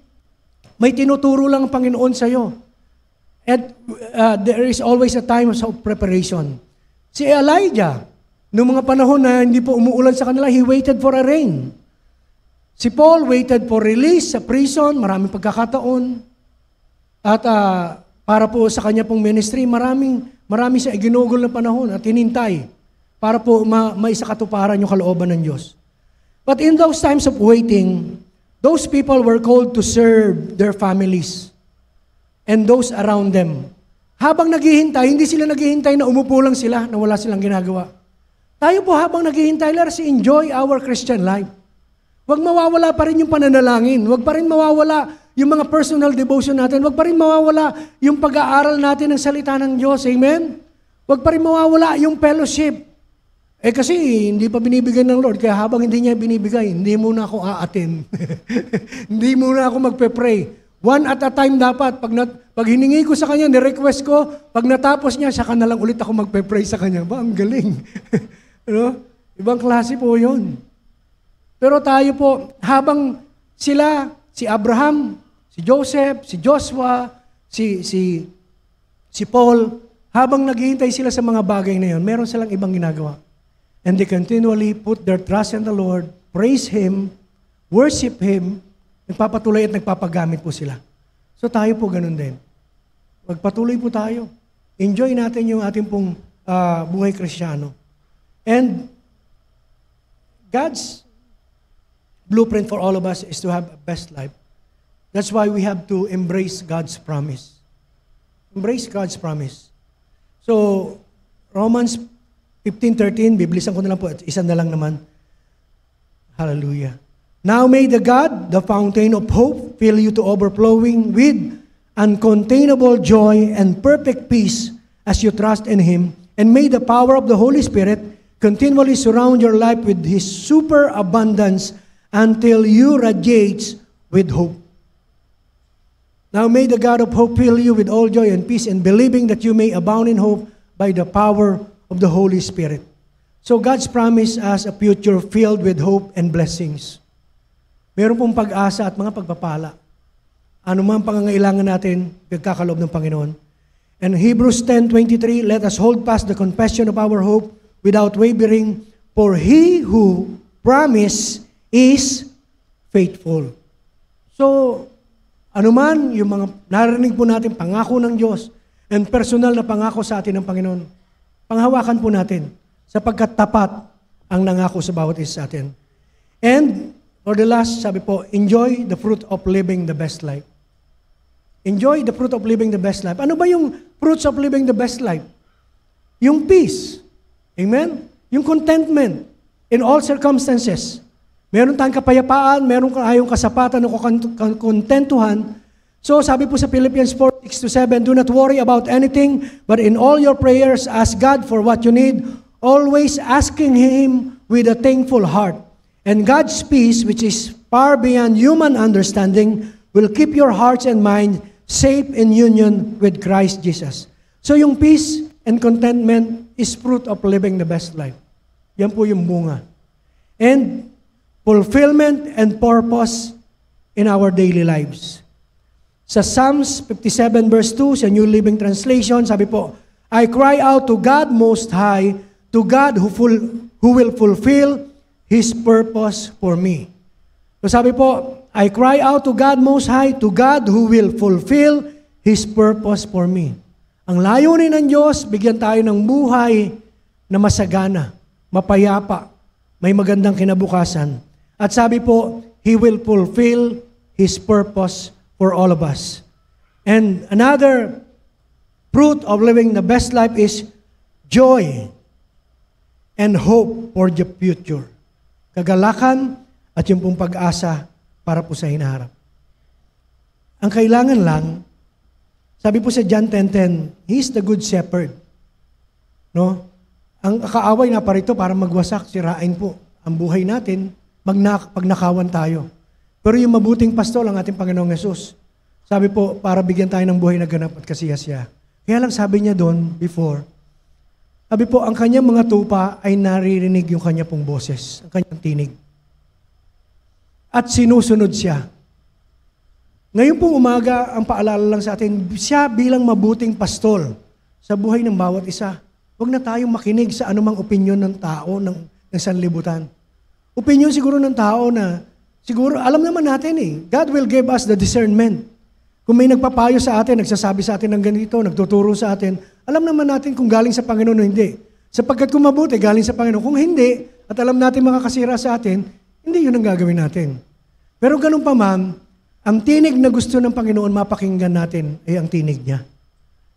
may tinuturo lang ang Panginoon sa iyo. And there is always a time of preparation. Si Elijah, noong mga panahon na hindi po umuulan sa kanila, he waited for a rain. Si Paul waited for release sa prison, maraming pagkakataon. At para po sa kanya pong ministry, marami siya iginugol na panahon at hinintay para po maisakatuparan yung kalooban ng Diyos. But in those times of waiting, those people were called to serve their families and those around them. Habang naghihintay, hindi sila naghihintay na umupo lang sila na wala silang ginagawa. Tayo po habang naghihintay, let us enjoy our Christian life. Huwag mawawala pa rin yung pananalangin. Huwag pa rin mawawala yung mga personal devotion natin. Huwag pa rin mawawala yung pag-aaral natin ng salita ng Diyos. Amen? Huwag pa rin mawawala yung fellowship. Kasi hindi pa binibigay ng Lord. Kaya habang hindi niya binibigay, hindi muna ako aatin. Hindi muna ako magpe-pray. One at a time dapat. Pag hiningi ko sa Kanya, ni-request ko, pag natapos niya, saka na lang ulit ako magpe-pray sa Kanya. Ba, ang galing. Ibang klase po yun. Pero tayo po, habang sila, si Abraham, si Joseph, si Joshua, si Paul, habang naghihintay sila sa mga bagay na yun, meron silang ibang ginagawa. And they continually put their trust in the Lord, praise Him, worship Him, nagpapatuloy at nagpapagamit po sila. So tayo po ganun din. Magpatuloy po tayo. Enjoy natin yung ating pong buhay Kristiyano. And God's blueprint for all of us is to have a best life. That's why we have to embrace God's promise. Embrace God's promise. So, Romans 15:13, biblisan ko na lang po, isa na lang naman. Hallelujah. Now may the God, the fountain of hope, fill you to overflowing with uncontainable joy and perfect peace as you trust in Him, and may the power of the Holy Spirit continually surround your life with His superabundance until you radiate with hope. Now may the God of hope fill you with all joy and peace in believing that you may abound in hope by the power of the Holy Spirit. So God's promise us a future filled with hope and blessings. Meron pong pag-asa at mga pagpapala. Ano man pangangailangan natin, pagkakaloob ng Panginoon. And Hebrews 10:23, let us hold fast the confession of our hope without wavering, for He who promised is faithful. So, anuman yung mga narinig po natin, pangako ng Diyos, and personal na pangako sa atin ng Panginoon, panghawakan po natin, sapagkat tapat ang nangako sa bawat isa sa atin. And, for the last, sabi po, enjoy the fruit of living the best life. Enjoy the fruit of living the best life. Ano ba yung fruits of living the best life? Yung peace. Amen? Yung contentment in all circumstances. Meron tayong kapayapaan, meron tayong kasapatan o kontentuhan. So sabi po sa Philippians 4:6-7, do not worry about anything, but in all your prayers, ask God for what you need, always asking Him with a thankful heart. And God's peace, which is far beyond human understanding, will keep your hearts and minds safe in union with Christ Jesus. So yung peace and contentment is fruit of living the best life. Yan po yung bunga. And fulfillment and purpose in our daily lives. Sa Psalms 57 verse 2, sa New Living Translation, sabi po, I cry out to God Most High, to God who will fulfill His purpose for me. So sabi po, I cry out to God Most High, to God who will fulfill His purpose for me. Ang layunin ng Diyos, bigyan tayo ng buhay na masagana, mapayapa, may magandang kinabukasan. At sabi po, He will fulfill His purpose for all of us. And another fruit of living the best life is joy and hope for the future. Kagalakan at yung pong pag-asa para po sa hinaharap. Ang kailangan lang, sabi po sa John 10:10, He is the good shepherd. No? Ang kaaway na parito para magwasak, sirain po ang buhay natin pag nakawan tayo. Pero yung mabuting pastol ang ating Panginoong Yesus. Sabi po, para bigyan tayo ng buhay na ganap at kasiyasiya. Kaya lang sabi niya doon before, sabi po, ang kanyang mga tupa ay naririnig yung kanya pong boses, ang kanyang tinig. At sinusunod siya. Ngayon pong umaga, ang paalala lang sa atin, siya bilang mabuting pastol sa buhay ng bawat isa. Huwag na tayong makinig sa anumang opinyon ng tao ng sanlibutan. Opinyon siguro ng tao na, siguro alam naman natin God will give us the discernment. Kung may nagpapayo sa atin, nagsasabi sa atin ng ganito, nagtuturo sa atin, alam naman natin kung galing sa Panginoon o hindi. Sapagkat kung mabuti, galing sa Panginoon. Kung hindi, at alam natin makakasira sa atin, hindi yun ang gagawin natin. Pero ganun pa man, ang tinig na gusto ng Panginoon mapakinggan natin ay ang tinig niya.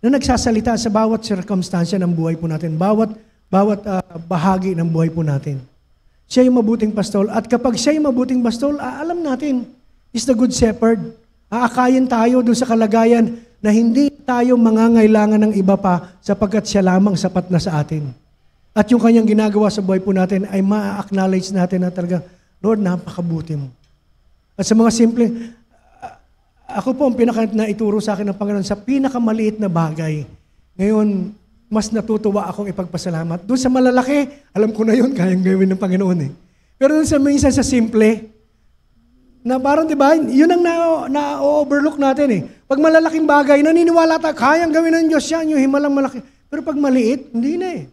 Na nagsasalita sa bawat sirkumstansya ng buhay po natin, bawat bahagi ng buhay po natin. Siya yung mabuting pastol. At kapag siya yung mabuting pastol, alam natin, is the good shepherd. Aakayin tayo doon sa kalagayan na hindi tayo mangangailangan ng iba pa sapagkat siya lamang sapat na sa atin. At yung kanyang ginagawa sa buhay po natin ay ma-acknowledge natin na talaga, Lord, napakabuti mo. At sa mga simple, ako po ang naituro sa akin ng Panginoon sa pinakamaliit na bagay. Ngayon, mas natutuwa akong ipagpasalamat. Doon sa malalaki, alam ko na yun, kayang gawin ng Panginoon Pero doon sa minsan sa simple, na parang diba, yun ang na-overlook natin Pag malalaking bagay, naniniwala tayo, kayang gawin ng Diyos yan, yung himalang malaki. Pero pag maliit, hindi na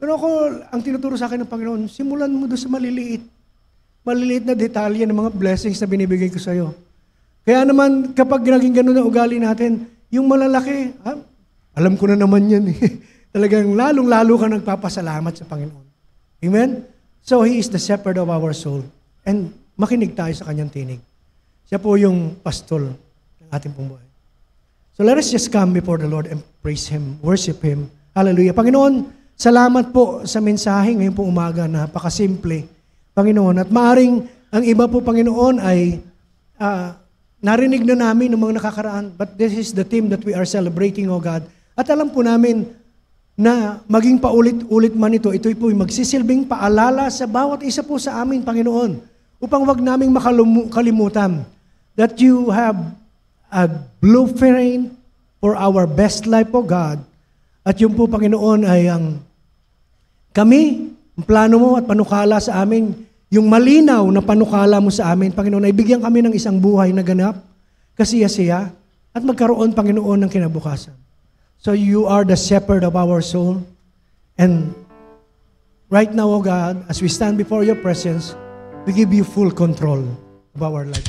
Pero ako, ang tinuturo sa akin ng Panginoon, simulan mo doon sa maliliit. Maliliit na detalye ng mga blessings na binibigay ko sa iyo. Kaya naman, kapag naging ganun ang ugali natin, yung malalaki, alam ko na naman yan Talagang lalong-lalo ka nagpapasalamat sa Panginoon. Amen? So, He is the shepherd of our soul. And makinig tayo sa kanyang tinig. Siya po yung pastol ng ating pong buhay. So let us just come before the Lord and praise Him, worship Him. Hallelujah. Panginoon, salamat po sa mensahe ngayon pong umaga na napakasimple, Panginoon. At maaring ang iba po, Panginoon, ay narinig na namin ng mga nakakaraan. But this is the theme that we are celebrating, O God. At alam po namin na maging paulit-ulit man ito'y po magsisilbing paalala sa bawat isa po sa amin, Panginoon, upang wag naming makalimutan that you have a blueprint for our best life, O God. At yung po, Panginoon, ay ang kami, ang plano mo at panukala sa amin, yung malinaw na panukala mo sa amin, Panginoon, ay bigyan kami ng isang buhay na ganap, kasiya-siya, at magkaroon, Panginoon, ng kinabukasan. So you are the shepherd of our soul. And right now, O God, as we stand before your presence, we give you full control of our life.